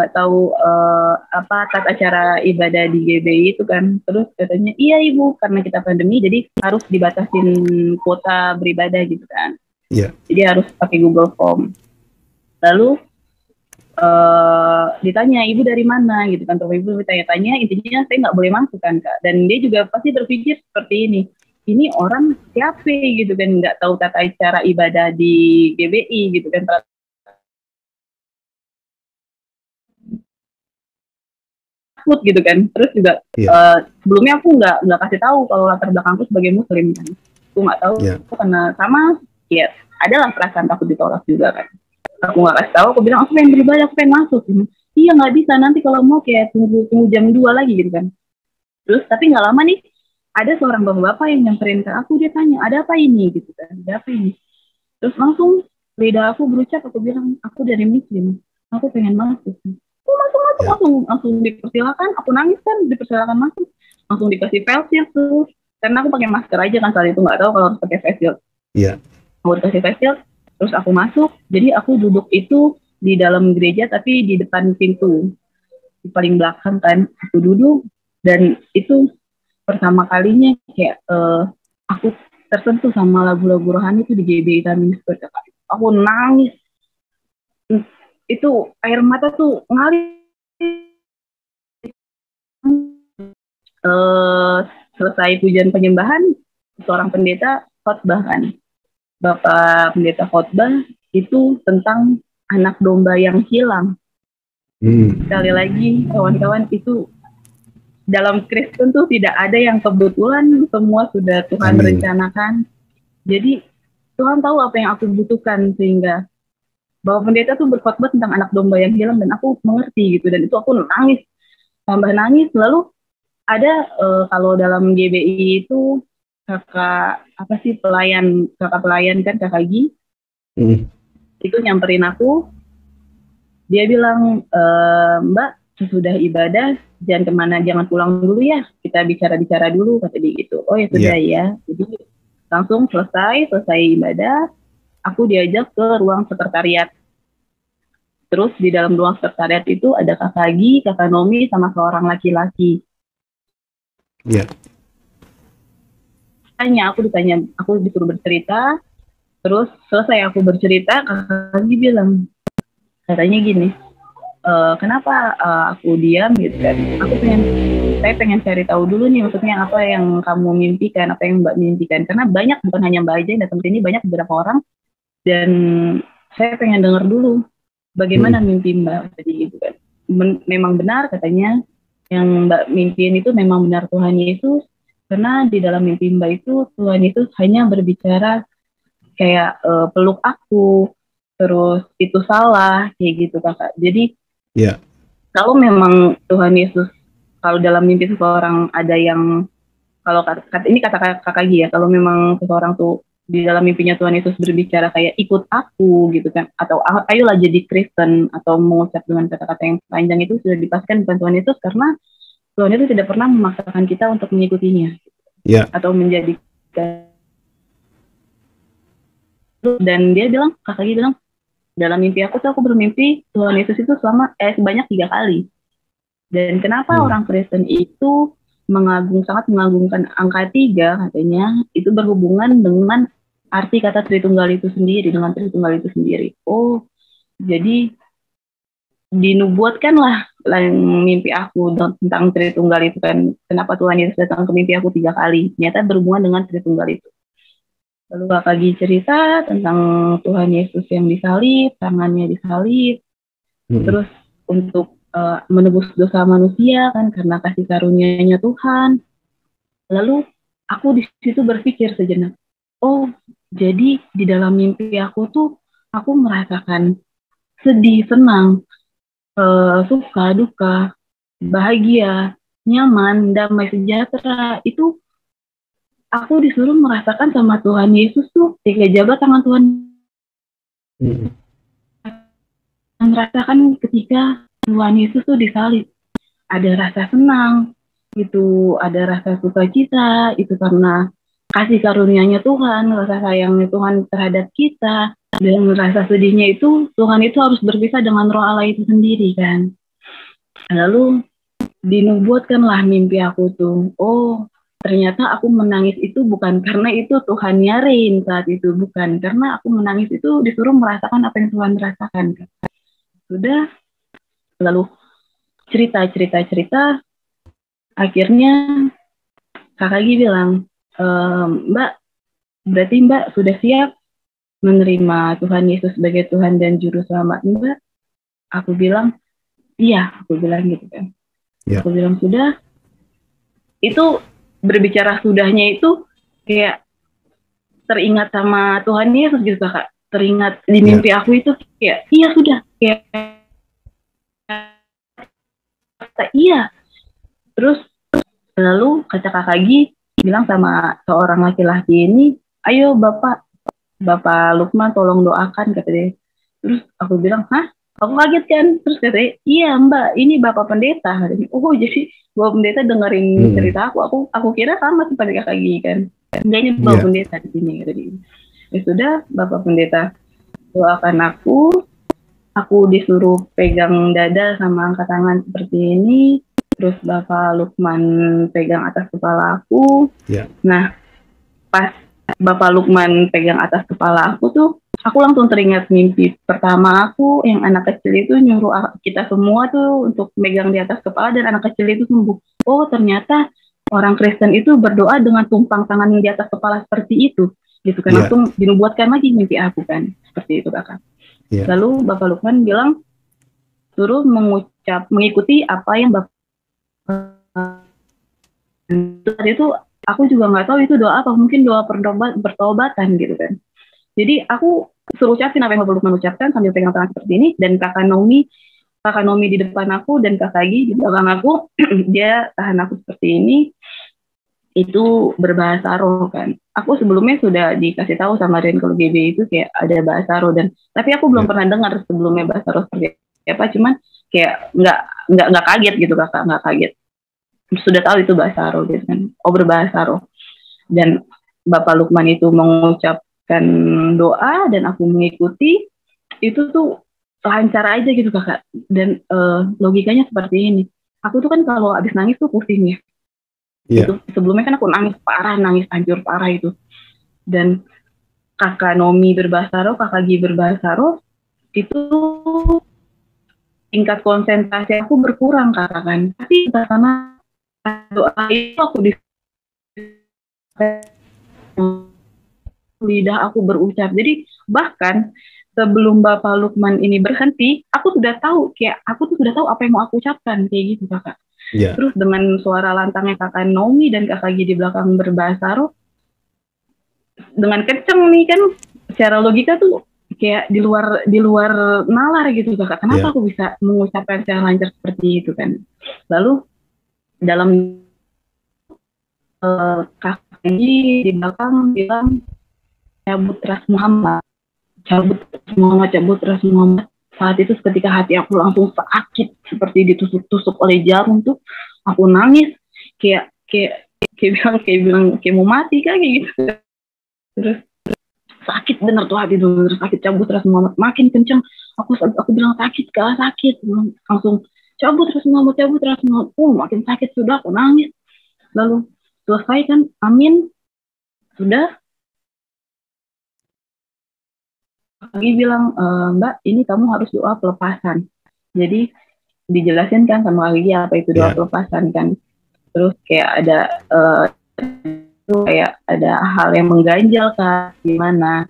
Speaker 1: tahu apa tata cara ibadah di GBI itu kan. Terus katanya iya Ibu, karena kita pandemi jadi harus dibatasin kuota beribadah gitu kan. Jadi harus pakai Google Form. Lalu ditanya Ibu dari mana gitu kan. Terus Ibu bertanya-tanya, intinya saya nggak boleh masuk kan Kak. Dan dia juga pasti berpikir seperti ini, ini orang siapa gitu kan, nggak tahu tata cara ibadah di GBI gitu kan, takut gitu kan. Terus juga sebelumnya aku nggak kasih tahu kalau latar belakangku sebagai muslim kan, aku nggak tahu karena sama ya adalah perasaan takut ditolak juga kan. Aku nggak kasih tahu, aku bilang aku pengen beribadah, aku pengen masuk. Iya nggak bisa, nanti kalau mau kayak tunggu jam 2 lagi gitu kan. Terus tapi nggak lama nih ada seorang bapak-bapak yang nyamperin ke aku, dia tanya ada apa ini gitu kan, ada apa ini. Terus langsung lidah aku berucap, aku bilang aku dari muslim, aku pengen masuk. Langsung dipersilakan, aku nangis kan, dipersilakan masuk, langsung dikasih face shield tuh, karena aku pakai masker aja kan saat itu, nggak tahu kalau harus pakai face shield. Aku dikasih face shield, terus aku masuk. Jadi aku duduk itu di dalam gereja tapi di depan pintu, di paling belakang kan, aku duduk. Dan itu pertama kalinya kayak aku tersentuh sama lagu-lagu rohani itu di GBI Tamin Square. Aku nangis, itu air mata tuh ngalir. Selesai pujian penyembahan, seorang pendeta khotbah kan, Bapak Pendeta khotbah itu tentang anak domba yang hilang. Sekali lagi kawan-kawan, itu dalam Kristen tuh tidak ada yang kebetulan, semua sudah Tuhan rencanakan. Jadi Tuhan tahu apa yang aku butuhkan, sehingga Bapak Pendeta tuh berkhotbah tentang anak domba yang hilang, dan aku mengerti gitu, dan itu aku nangis, tambah nangis. Lalu ada kalau dalam GBI itu kakak apa sih kakak pelayan kan, kakak Gi, itu nyamperin aku, dia bilang Mbak sesudah ibadah jangan pulang dulu ya, kita bicara dulu, kata dia gitu. Oh ya sudah ya. Jadi langsung selesai ibadah, aku diajak ke ruang sekretariat. Terus di dalam ruang sekretariat itu ada kakak Gi, kakak Nomi, sama seorang laki-laki. Aku disuruh bercerita. Terus selesai aku bercerita, kakak Gi bilang, katanya gini, kenapa aku diam gitu kan? Saya pengen cari tahu dulu nih, maksudnya apa yang kamu mimpikan, apa yang Mbak mimpikan. Karena banyak, bukan hanya Mbak aja yang datang ke sini, banyak beberapa orang. Dan saya pengen dengar dulu bagaimana mimpi Mbak tadi gitu kan. Memang benar katanya, yang Mbak mimpiin itu memang benar Tuhan Yesus. Karena di dalam mimpi Mbak itu Tuhan Yesus hanya berbicara kayak peluk aku, terus itu salah, kayak gitu kakak. Jadi kalau memang Tuhan Yesus, kalau dalam mimpi seseorang ada yang, kalau ini kata kakak Gi ya, kalau memang seseorang tuh di dalam mimpinya Tuhan Yesus berbicara kayak ikut aku gitu kan, atau ayolah jadi Kristen, atau mengucap dengan kata-kata yang panjang, itu sudah dipastikan bukan Tuhan Yesus, karena Tuhan itu tidak pernah memaksakan kita untuk mengikutinya atau menjadikan. Dan dia bilang, kakak Gi bilang, dalam mimpi aku tuh aku bermimpi Tuhan Yesus itu sebanyak 3 kali. Dan kenapa orang Kristen itu sangat mengagungkan angka 3, katanya itu berhubungan dengan arti kata Tritunggal itu sendiri, Oh, jadi dinubuatkanlah mimpi aku tentang Tritunggal itu kan. Kenapa Tuhan Yesus datang ke mimpi aku 3 kali? Ternyata berhubungan dengan Tritunggal itu. Lalu kakak Gi cerita tentang Tuhan Yesus yang disalib, tangannya disalib, terus untuk menebus dosa manusia kan, karena kasih karunia-Nya Tuhan. Lalu aku di situ berpikir sejenak, oh jadi di dalam mimpi aku tuh aku merasakan sedih, senang, suka, duka, bahagia, nyaman, damai, sejahtera. Itu aku disuruh merasakan sama Tuhan Yesus tuh, kayak jabat tangan Tuhan. Merasakan ketika Tuhan Yesus tuh disalib, ada rasa senang, itu ada rasa sukacita, itu karena kasih karunia-Nya Tuhan, rasa sayangnya Tuhan terhadap kita. Dan rasa sedihnya itu, Tuhan itu harus berpisah dengan Roh Allah itu sendiri kan. Lalu dinubuatkanlah mimpi aku tuh, oh ternyata aku menangis itu bukan karena itu Tuhan nyariin saat itu, bukan, karena aku menangis itu disuruh merasakan apa yang Tuhan rasakan. Sudah, lalu cerita, akhirnya kakak Gi bilang, Mbak, berarti Mbak sudah siap menerima Tuhan Yesus sebagai Tuhan dan Juru Selamat Mbak? Aku bilang, iya, aku bilang gitu kan. Aku bilang sudah. Itu berbicara sudahnya itu kayak teringat sama Tuhan Yesus gitu Kak. Teringat di mimpi aku itu kayak, iya sudah. Kayak, iya. Terus lalu kata Kak Gi bilang sama seorang laki-laki ini, ayo Bapak Lukman tolong doakan, kata dia. Terus aku bilang, hah? Aku kaget kan. Terus katanya, iya Mbak, ini Bapak Pendeta. Oh, jadi Bapak Pendeta dengerin cerita aku kira sama seperti Kakak Gi kan. Enggak, ini Bapak Pendeta di sini, kata dia. Ya sudah, Bapak Pendeta doakan aku disuruh pegang dada sama angkat tangan seperti ini. Terus Bapak Lukman pegang atas kepala aku. Nah, pas Bapak Lukman pegang atas kepala aku tuh, aku langsung teringat mimpi pertama aku yang anak kecil itu nyuruh kita semua tuh untuk megang di atas kepala dan anak kecil itu sembuh. Oh, ternyata orang Kristen itu berdoa dengan tumpang tangan di atas kepala seperti itu. Gitu kan, langsung dinubuatkan lagi mimpi aku kan. Seperti itu Kakak. Lalu Bapak Lukman bilang, suruh mengikuti apa yang Bapak itu aku juga nggak tahu itu doa apa, mungkin doa pertobatan gitu kan. Jadi aku suruh ucapin apa yang Bapak Lukman ucapkan sambil pegang tangan seperti ini, dan kakak Nomi di depan aku dan kakak Gi di belakang aku, dia tahan aku seperti ini, itu berbahasa roh kan. Aku sebelumnya sudah dikasih tahu sama Ren kalau GB itu kayak ada bahasa roh, dan tapi aku belum pernah dengar sebelumnya bahasa roh seperti apa, cuman kayak nggak kaget gitu Kakak, nggak kaget, sudah tahu itu bahasa roh gitu kan. Oh, berbahasa roh. Dan Bapak Lukman itu mengucapkan doa dan aku mengikuti, itu tuh lancar aja gitu Kakak. Dan logikanya seperti ini. Aku tuh kan kalau habis nangis tuh pusing ya. Itu sebelumnya kan aku nangis parah, nangis hancur parah itu. Dan kakak Nomi berbahasa roh, kakak Gi berbahasa roh, itu tingkat konsentrasi aku berkurang Kakak kan. Tapi karena doa itu aku di lidah aku berucap. Jadi bahkan sebelum Bapak Lukman ini berhenti, aku sudah tahu, kayak aku tuh sudah tahu apa yang mau aku ucapkan, kayak gitu Kakak. Terus dengan suara lantangnya kakak Nomi dan kakak Gi di belakang berbahasa roh dengan kenceng nih kan, secara logika tuh kayak di luar nalar gitu Kakak. Kenapa aku bisa mengucapkan secara lancar seperti itu kan? Lalu dalam kakak Gi di belakang bilang, cabut ras Muhammad, cabut ras Muhammad. Saat itu ketika hati aku langsung sakit seperti ditusuk-tusuk oleh jarum tuh, aku nangis kayak bilang kayak mau mati kan, kayak gitu. Terus sakit bener tuh hati tuh, terus sakit, cabut ras Muhammad makin kencang. Aku bilang sakit kah, sakit, langsung cabut ras Muhammad. Makin sakit, sudah aku nangis. Lalu selesai kan, amin, sudah. Lagi bilang, Mbak, ini kamu harus doa pelepasan. Jadi dijelasin kan sama lagi apa itu doa pelepasan kan. Terus kayak ada kayak ada hal yang mengganjal kah, gimana.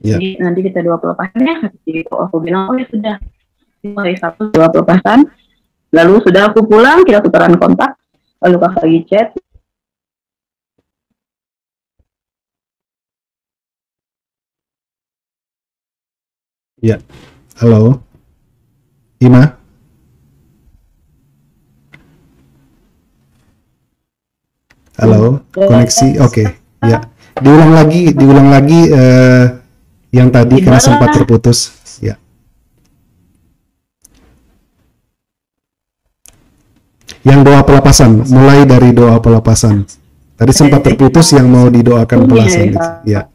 Speaker 1: Jadi nanti kita doa pelepasannya. Gitu. Aku bilang, oh ya sudah, hari Sabtu doa pelepasan. Lalu sudah aku pulang, kita tukeran kontak. Lalu kakak lagi chat.
Speaker 3: Ya, halo, Ima. Halo, koneksi, oke. Ya, diulang lagi yang tadi karena sempat terputus. Ya. Yang doa pelepasan, mulai dari doa pelepasan. Tadi sempat terputus yang mau didoakan pelepasan gitu. Ya.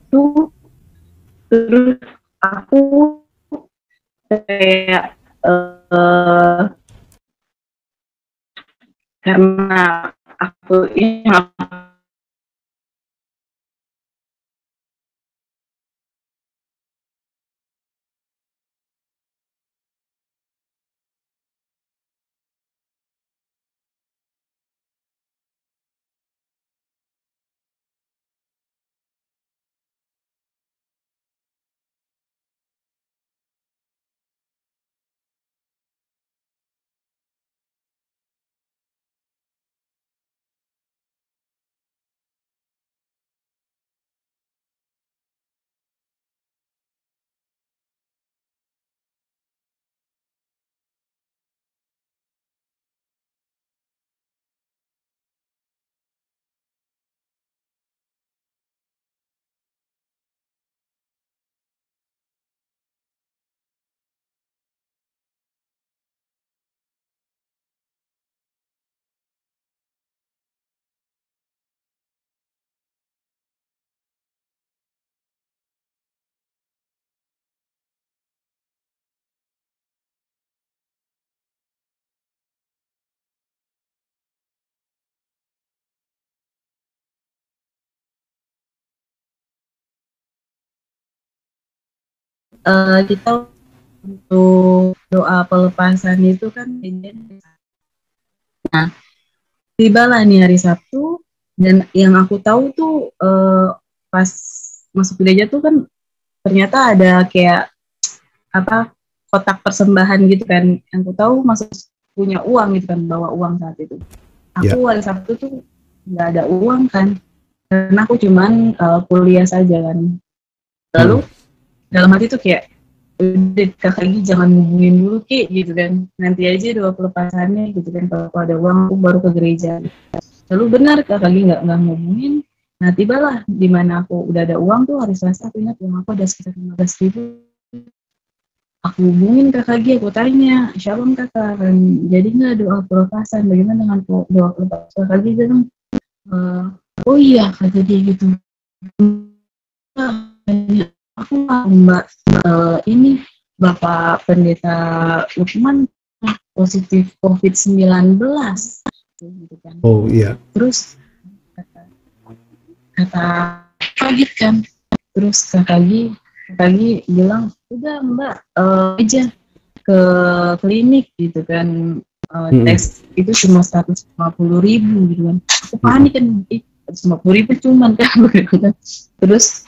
Speaker 1: Terus aku kayak karena aku ini kita untuk doa pelepasan itu kan, nah tibalah nih hari Sabtu, dan yang aku tahu tuh pas masuk gereja tuh kan ternyata ada kayak apa, kotak persembahan gitu kan, yang aku tahu masuk punya uang gitu kan, bawa uang saat itu. Aku hari Sabtu tuh nggak ada uang kan, karena aku cuman kuliah saja kan. Lalu dalam hati tuh kayak, udah Kak Agi jangan hubungin dulu Ki gitu kan, nanti aja doa pelepasannya gitu kan, kalau ada uang aku baru ke gereja. Lalu benar Kak Agi nggak ngubungin. Nah tibalah di mana aku udah ada uang tuh hari Selasa, aku ingat uang aku ada sekitar 15.000. Aku hubungin Kak Agi, aku tanya, Shalom Kakak, kan jadi nggak doa pelepasan, bagaimana dengan doa pelepasan? Kak Agi bilang, oh iya kata dia gitu. Aku Mbak, ini Bapak Pendeta Lukman positif COVID-19 gitu kan.
Speaker 3: Oh iya.
Speaker 1: Terus kata kaget kan, terus Kak Agi bilang, udah Mbak aja ke klinik gitu kan, tes itu cuma 150.000 gitu kan. Aku panik kan, 150.000 cuman kan. Terus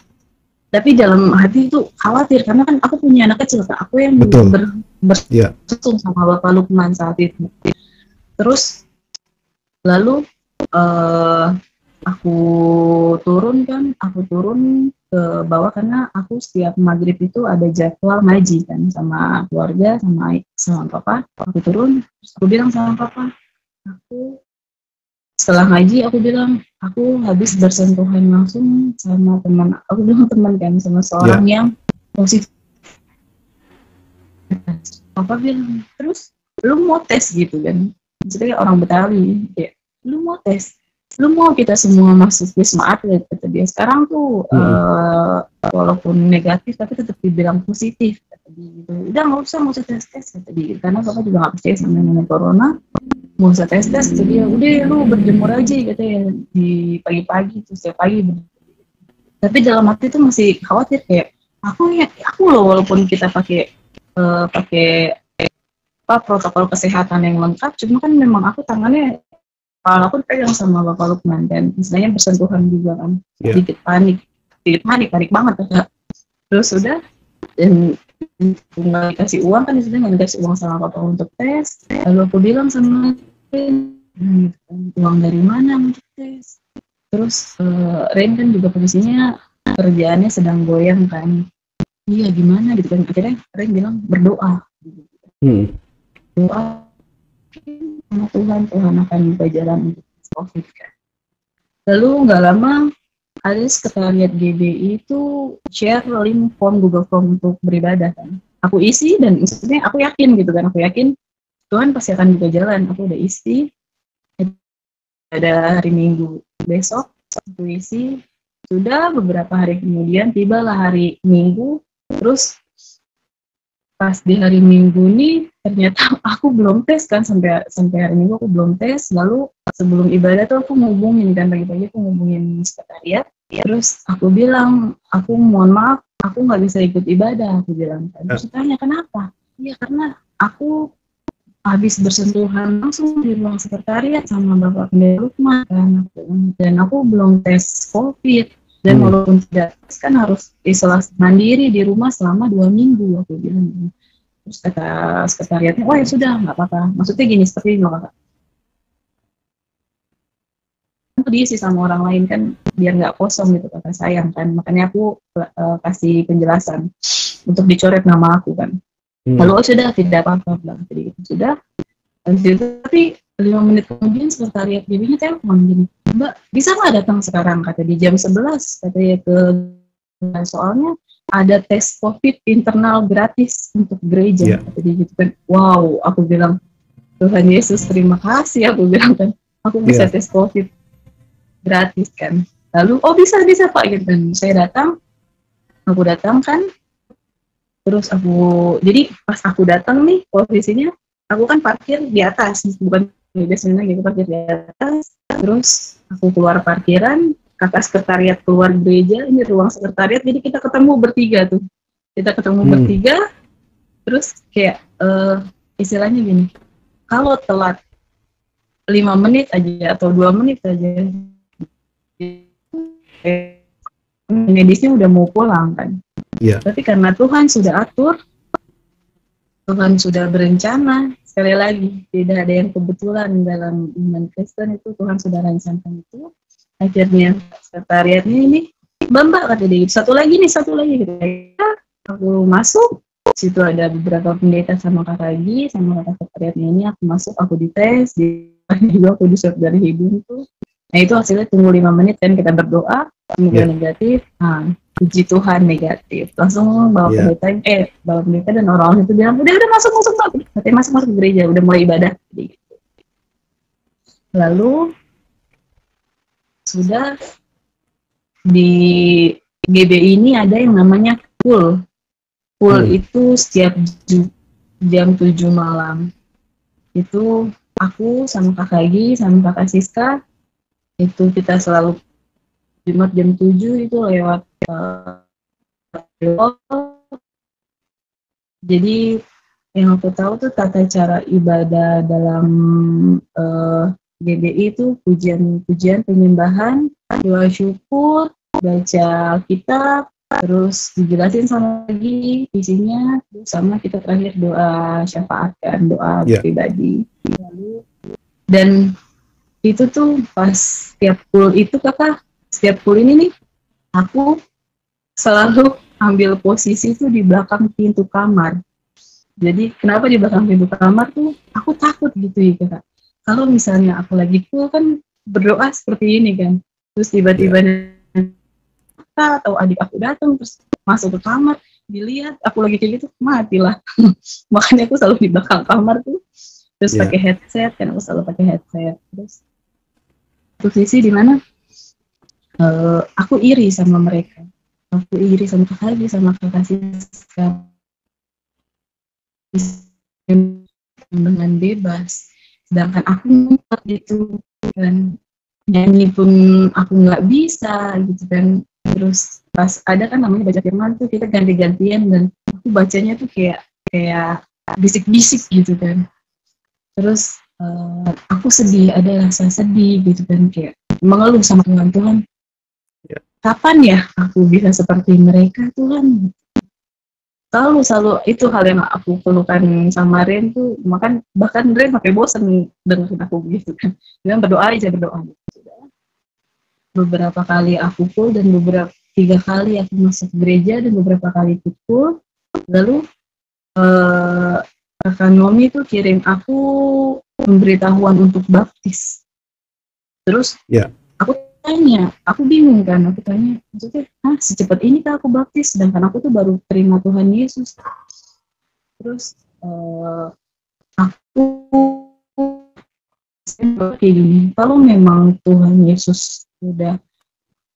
Speaker 1: tapi dalam hati itu khawatir karena kan aku punya anak kecil Kak, aku yang bersatu sama Bapak Lukman saat itu. Terus lalu aku turun ke bawah karena aku setiap maghrib itu ada jadwal ngaji kan sama keluarga, sama papa. Aku turun, terus aku bilang sama papa, aku setelah ngaji aku bilang, aku habis bersentuhan langsung sama teman, aku bilang teman kan, sama seorang yang positif. Papa bilang, terus lu mau tes gitu kan, maksudnya orang Betawi, kayak lu mau tes, lu mau kita semua masuk Wisma Atlet, kata dia. Sekarang tuh walaupun negatif tapi tetap dibilang positif, kata dia gitu. Udah nggak usah tes kata dia, karena Papa juga nggak percaya sama namanya corona. Mau usah tes jadi udah lu berjemur aja katanya di pagi-pagi tuh, setiap pagi. Tapi dalam hati tuh masih khawatir, kayak aku loh, walaupun kita pakai protokol kesehatan yang lengkap, cuma kan memang aku tangannya, kepala aku dipegang sama Bapak Lukman dan istilahnya bersentuhan juga kan. Sedikit panik banget Kak. Terus udah, dan nggak dikasih uang kan, istilahnya nggak dikasih uang sama Bapak untuk tes. Lalu aku bilang sama uang dari mana untuk tes. Terus Ren kan juga posisinya kerjaannya sedang goyang kan, iya gimana gitu kan. Akhirnya Ren bilang berdoa, doa sama Tuhan akan buka jalan untuk COVID kan. Lalu nggak lama ada sekretariat GBI itu share link form Google Form untuk beribadah kan. Aku isi dan maksudnya aku yakin gitu kan, aku yakin Tuhan pasti akan buka jalan. Aku udah isi, ada hari Minggu besok aku isi. Sudah beberapa hari kemudian tibalah hari Minggu. Terus pas di hari Minggu nih ternyata aku belum tes kan, sampai hari Minggu aku belum tes. Lalu sebelum ibadah tuh aku ngubungin kan, pagi-pagi aku ngubungin sekretariat. Terus aku bilang, aku mohon maaf, aku nggak bisa ikut ibadah, aku bilang kan. Terus tanya kenapa? Iya karena aku habis bersentuhan langsung di ruang sekretariat sama Bapak Pendeta Lukman kan, dan aku belum tes COVID, dan walaupun tidak tes kan harus isolasi mandiri di rumah selama 2 minggu, aku bilang. Terus kata sekretariatnya, oh ya sudah nggak apa-apa, maksudnya gini, seperti ini nggak apa-apa, aku diisi sama orang lain kan biar nggak kosong gitu, kata sayang kan, makanya aku kasih penjelasan untuk dicoret nama aku kan. Lalu sudah tidak apa-apa bilang, jadi itu sudah. Tapi 5 menit kemudian sekretariat GBI-nya telepon gini, Mbak bisa nggak datang sekarang, kata di jam 11, katanya soalnya ada tes COVID internal gratis untuk gereja, kata dia gitu kan. Wow, aku bilang Tuhan Yesus terima kasih, aku bilang kan, aku bisa tes COVID gratis kan. Lalu oh bisa Pak gitu kan. Aku datang kan. Terus jadi pas aku datang nih posisinya, aku kan parkir di atas, bukan biasanya gitu, parkir di atas. Terus aku keluar parkiran, kakak sekretariat keluar gereja, ini ruang sekretariat, jadi kita ketemu bertiga tuh. kita ketemu bertiga, terus kayak istilahnya gini, kalau telat 5 menit aja atau 2 menit aja, medisnya udah mau pulang kan.
Speaker 3: Yeah.
Speaker 1: Tapi karena Tuhan sudah atur, Tuhan sudah berencana, sekali lagi tidak ada yang kebetulan dalam iman Kristen itu, Tuhan sudah rencanakan itu. Akhirnya sekretariatnya ini, Mbak kata dia, satu lagi gitu. Aku masuk, situ ada beberapa pendeta sama kakak Gi, sama kakak sekretariatnya ini, aku masuk, aku dites, juga aku diswab dari hidung tuh. Nah itu hasilnya tunggu 5 menit kan, kita berdoa, semoga negatif. Nah, puji Tuhan negatif. Langsung bawa pendeta dan orang-orang itu bilang, udah masuk Mbak. Katanya masuk ke gereja, udah mulai ibadah. Jadi, lalu sudah di GBI ini ada yang namanya pool. Pool itu setiap jam 7 malam. Itu aku sama kakak Gi, sama kakak Siska, itu kita selalu Jumat jam 7 itu lewat jadi yang aku tahu tuh tata cara ibadah dalam GBI itu pujian penyembahan, doa syukur, baca kitab, terus dijelasin sama lagi isinya, sama kita terakhir doa syafaat kan, doa pribadi. Lalu dan itu tuh pas setiap pool itu kakak, setiap pool ini nih aku selalu ambil posisi tuh di belakang pintu kamar. Jadi kenapa di belakang pintu kamar tuh aku takut gitu ya kakak, kalau misalnya aku lagi pool kan berdoa seperti ini kan, terus tiba-tiba atau adik aku datang terus masuk ke kamar, dilihat aku lagi kayak gitu, matilah. Makanya aku selalu di belakang kamar tuh, terus pakai headset kan, aku selalu pakai headset. Terus posisi di mana aku iri sama mereka, aku iri sama kakak lagi, sama kakak Siska dengan bebas, sedangkan aku ngumpet gitu kan, nyanyi pun aku nggak bisa gitu kan. Terus pas ada kan namanya baca firman tuh kita ganti-gantian, dan aku bacanya tuh kayak bisik-bisik gitu kan. Terus aku sedih, ada rasa sedih gitu kan, kayak mengeluh sama Tuhan, kapan ya aku bisa seperti mereka Tuhan. Selalu itu hal yang aku keluhkan sama Ren tuh, bahkan Ren pakai bosan dengerin aku gitu kan, dia berdoa aja gitu. Beberapa kali aku full, dan 3 kali aku masuk gereja, dan beberapa kali full. Lalu Kakak Nomi tuh kirim aku pemberitahuan untuk baptis. Terus aku tanya, aku bingung kan, aku tanya, maksudnya, secepat ini kah aku baptis, sedangkan aku tuh baru terima Tuhan Yesus. Terus aku kayak gini, kalau memang Tuhan Yesus sudah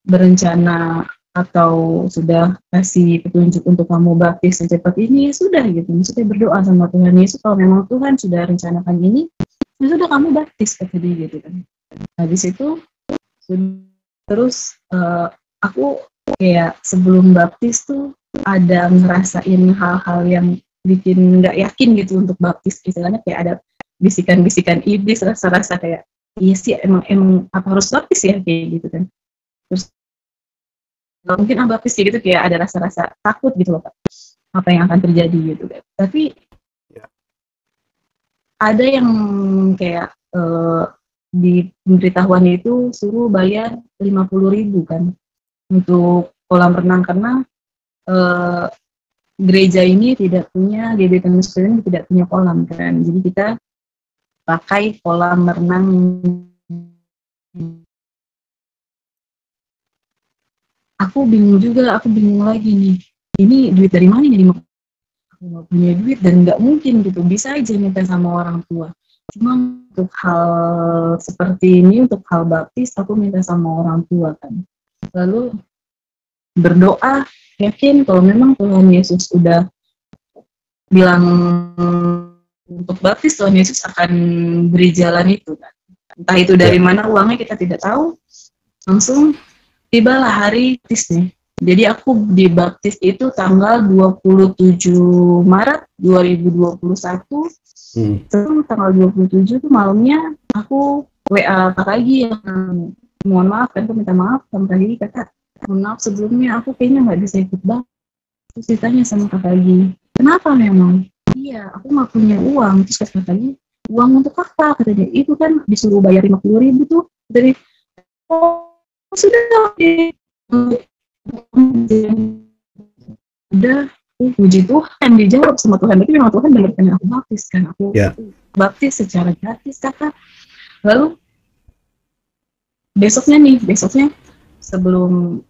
Speaker 1: berencana atau sudah kasih petunjuk untuk kamu baptis secepat ini, ya sudah gitu. Maksudnya berdoa sama Tuhan Yesus, kalau memang Tuhan sudah rencanakan ini, ya sudah kamu baptis, kata dia gitu kan. Habis itu terus aku kayak sebelum baptis tuh ada ngerasain hal-hal yang bikin nggak yakin gitu untuk baptis, istilahnya kayak ada bisikan-bisikan iblis, rasa-rasa kayak iya sih emang apa harus baptis ya kayak gitu kan. Terus mungkin baptis kayak gitu kayak ada rasa-rasa takut gitu loh Pak, apa yang akan terjadi gitu kan. Tapi ada yang kayak di pemberitahuan itu suruh bayar 50.000 kan untuk kolam renang, karena gereja ini tidak punya, GBI Penusukan tidak punya kolam kan, jadi kita pakai kolam renang. Aku bingung juga, aku bingung lagi nih, ini duit dari mana nih? Aku nggak punya duit dan nggak mungkin gitu, bisa aja minta sama orang tua. Cuma untuk hal seperti ini, untuk hal baptis, aku minta sama orang tua kan. Lalu berdoa, yakin kalau memang Tuhan Yesus udah bilang untuk baptis, Tuhan Yesus akan beri jalan itu kan. Entah itu dari mana uangnya kita tidak tahu. Langsung tibalah hari baptis nih. Jadi aku dibaptis itu tanggal 27 Maret 2021. Terus tanggal 27 tuh malamnya aku WA Kak Agi yang mohon maaf kan, aku minta maaf sama Kak Agi, kata mohon maaf sebelumnya aku kayaknya nggak bisa ikut baptis. Terus ditanya sama Kak Agi, kenapa memang? Iya, aku nggak punya uang. Terus kata Kak Agi, uang untuk apa? Katanya, itu kan disuruh bayar 50.000 tuh. Dari oh sudah udah puji Tuhan dijawab sama Tuhan. Berarti memang Tuhan dengarkan aku baptis kan, aku baptis secara gratis kakak. Lalu besoknya sebelum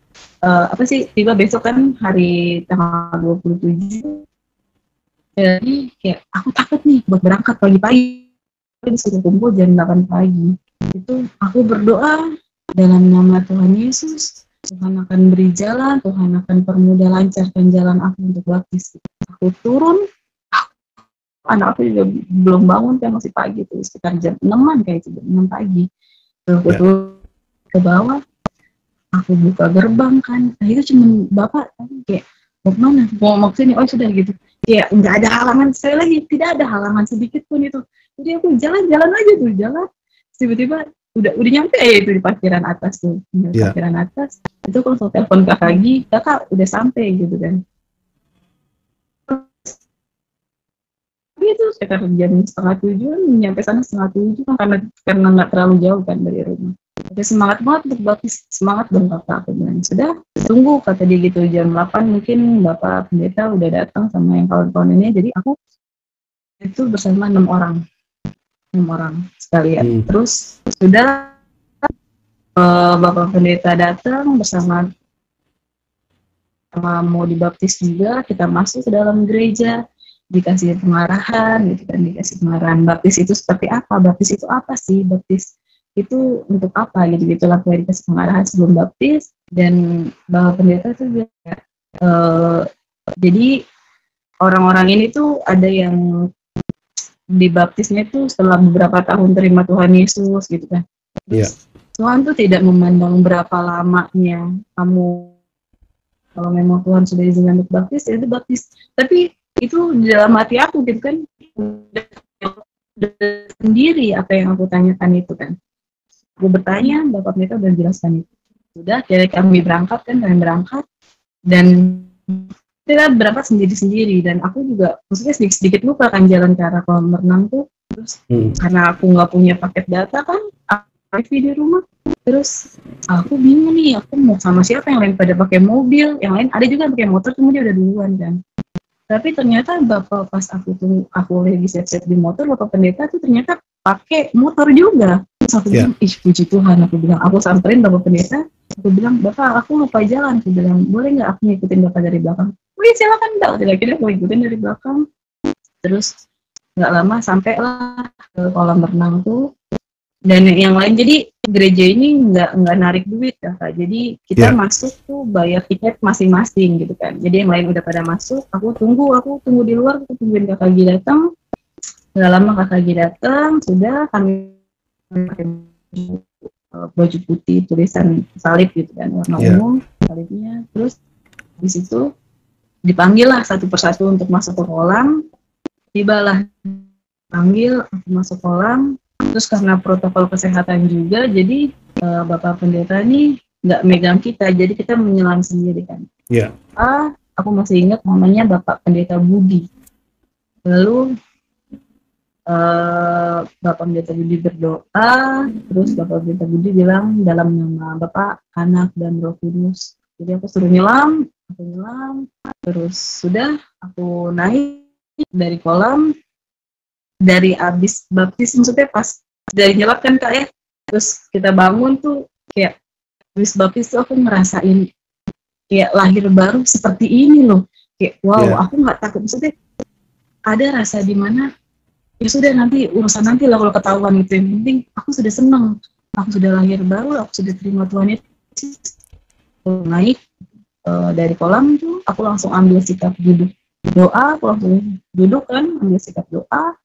Speaker 1: tiba besok kan hari tanggal 27. Jadi kayak aku takut nih buat berangkat pagi-pagi, disuruh kumpul jam 8 pagi. Itu aku berdoa dalam nama Tuhan Yesus, Tuhan akan beri jalan, Tuhan akan permudah lancarkan jalan aku untuk baptis. Aku turun, anak aku juga belum bangun kan, masih pagi tuh, sekitar jam 6-an kayak jam 6 pagi. Terus aku turun ke bawah, aku buka gerbang kan, nah itu cuma bapak kayak mau kemana? Mau sini? Oh sudah gitu. Kayak nggak ada halangan, sekali lagi tidak ada halangan sedikit pun itu. Jadi aku jalan aja tuh, tiba-tiba udah nyampe itu di parkiran atas tuh, parkiran atas. Itu kalau telepon Kak Agi, kakak udah sampai gitu kan. Itu sekitar jam 6:30, nyampe sana 6:30 kan, karena nggak terlalu jauh kan dari rumah. Tapi semangat banget untuk baptis, semangat dong kakak, aku bilang sudah tunggu kata dia gitu, jam 8 mungkin bapak pendeta udah datang sama yang kawan-kawan ini. Jadi aku itu bersama 6 orang sekalian. Terus sudah bapak pendeta datang bersama mau dibaptis juga, kita masuk ke dalam gereja, dikasih pengarahan gitu kan, dikasih pengarahan baptis itu seperti apa, baptis itu apa sih, baptis itu untuk apa gitu lah, kayak dikasih pengarahan sebelum baptis. Dan bapak pendeta tuh juga jadi orang-orang ini tuh ada yang dibaptisnya itu setelah beberapa tahun terima Tuhan Yesus gitu kan. Tuhan tuh tidak memandang berapa lamanya kamu, kalau memang Tuhan sudah izinkan untuk baptis ya itu baptis. Tapi itu dalam hati aku gitu kan, sendiri apa yang aku tanyakan itu kan. Aku bertanya, bapak pendeta udah jelaskan itu. Sudah, jadi kami berangkat dan kita berangkat sendiri-sendiri, dan aku juga maksudnya sedikit lupa kan jalan ke arah kolam renang tuh. Terus karena aku nggak punya paket data kan, wifi di rumah, terus aku bingung nih, aku mau sama siapa, yang lain pada pakai mobil, yang lain ada juga pakai motor, cuma dia udah duluan kan. Tapi ternyata bapak pas aku lagi siap-siap di motor, bapak pendeta tuh ternyata pakai motor juga. Terus aku bilang, ih puji Tuhan, aku samperin bapak pendeta, aku bilang, bapak aku lupa jalan, aku bilang, boleh nggak aku ngikutin bapak dari belakang? Wih silakan dong, kira-kira aku ikutin dari belakang. Terus nggak lama sampailah ke kolam renang tuh, dan yang lain. Jadi gereja ini nggak narik duit kakak, jadi kita masuk tuh bayar tiket masing-masing gitu kan. Jadi yang lain udah pada masuk, aku tunggu di luar, aku tungguin Kak Agi datang. Nggak lama Kak Agi datang, sudah kami pakai baju putih tulisan salib gitu kan, warna ungu salibnya. Terus di situ dipanggil lah satu persatu untuk masuk ke kolam. Tibalah panggil, aku masuk kolam. Terus karena protokol kesehatan juga, jadi bapak pendeta ini nggak megang kita, jadi kita menyelam sendiri kan. Aku masih ingat namanya Bapak Pendeta Budi. Lalu Bapak Pendeta Budi berdoa, terus Bapak Pendeta Budi bilang dalam nama Bapa, Anak, dan Roh Kudus. Jadi aku suruh nyelam, terus sudah aku naik dari kolam. Dari abis baptis, maksudnya pas dari nyelam kan kak ya, terus kita bangun tuh kayak abis baptis tuh aku ngerasain kayak lahir baru seperti ini loh, kayak wow. Aku nggak takut, maksudnya ada rasa di mana ya sudah, nanti urusan nanti lah kalau ketahuan gitu, yang penting aku sudah senang, aku sudah lahir baru, aku sudah terima Tuhan Yesus. Naik dari kolam tuh aku langsung ambil sikap duduk doa, aku langsung duduk kan, ambil sikap doa.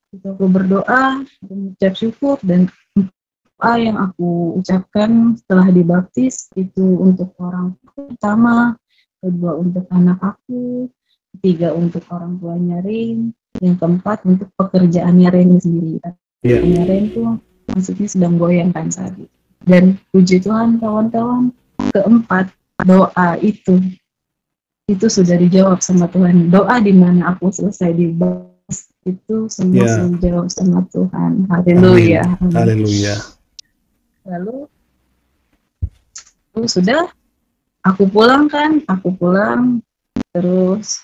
Speaker 1: Aku berdoa, aku mengucap syukur, dan doa yang aku ucapkan setelah dibaptis itu untuk orang pertama, kedua untuk anak aku, ketiga untuk orang tuanya Rain, yang keempat untuk pekerjaannya Rain sendiri. Pekerjaannya Rain tuh maksudnya sedang goyang kan saat itu. Dan puji Tuhan kawan-kawan, keempat doa itu sudah dijawab sama Tuhan. Doa di mana aku selesai dibaptis itu semua sudah dijawab sama Tuhan. Haleluya.
Speaker 3: Haleluya.
Speaker 1: Lalu sudah aku pulang terus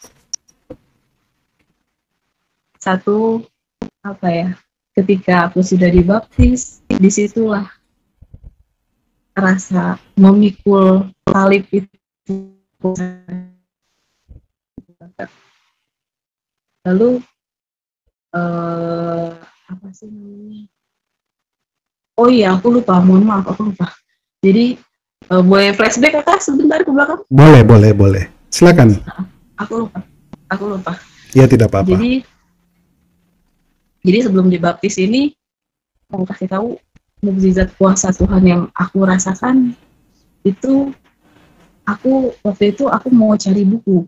Speaker 1: ketika aku sudah dibaptis, disitulah rasa memikul salib itu. Lalu apa sih namanya? Oh iya, aku lupa. Mohon maaf, aku lupa. Jadi boleh flashback Kak sebentar ke belakang?
Speaker 3: Boleh. Silakan.
Speaker 1: Aku lupa.
Speaker 3: Ya, tidak apa-apa.
Speaker 1: Jadi sebelum dibaptis ini, mau kasih tahu mukjizat kuasa Tuhan yang aku rasakan itu. Waktu itu aku mau cari buku.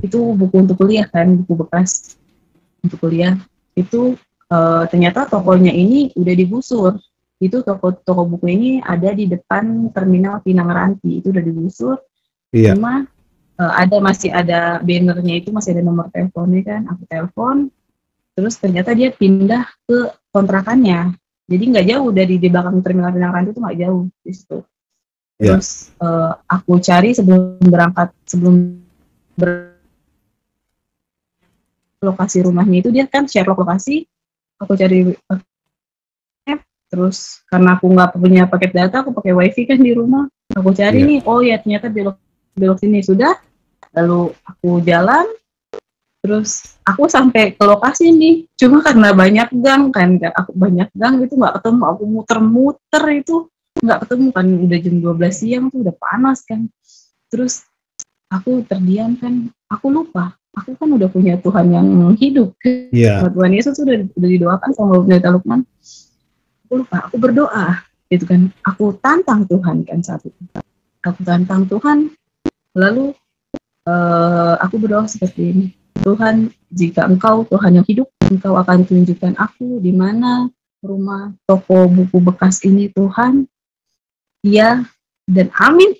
Speaker 1: Itu buku untuk kuliah kan, buku bekas untuk kuliah. Itu ternyata tokonya ini udah digusur. Itu toko buku ini ada di depan terminal Pinang Ranti, itu udah digusur. Cuma masih ada bannernya, itu masih ada nomor teleponnya kan. Aku telepon, terus ternyata dia pindah ke kontrakannya. Jadi nggak jauh dari di belakang terminal Pinang Ranti, itu nggak jauh di situ. Terus aku cari sebelum lokasi rumahnya itu, dia kan share lokasi. Aku cari, terus karena aku nggak punya paket data, aku pakai wifi kan di rumah. Aku cari nih, oh ya ternyata belok sini sudah. Lalu aku jalan, terus aku sampai ke lokasi nih. Cuma karena banyak gang itu nggak ketemu. Aku muter-muter itu nggak ketemu kan, udah jam 12 siang tuh, udah panas kan. Terus aku terdiam kan, aku lupa. Aku kan udah punya Tuhan yang hidup. Tuhan Yesus udah didoakan sama Pendeta Lukman. Aku lupa, aku berdoa gitu kan. Aku tantang Tuhan kan saat itu. Aku tantang Tuhan. Lalu aku berdoa seperti ini. Tuhan, jika Engkau Tuhan yang hidup, Engkau akan tunjukkan aku di mana rumah toko buku bekas ini Tuhan. Iya, dan amin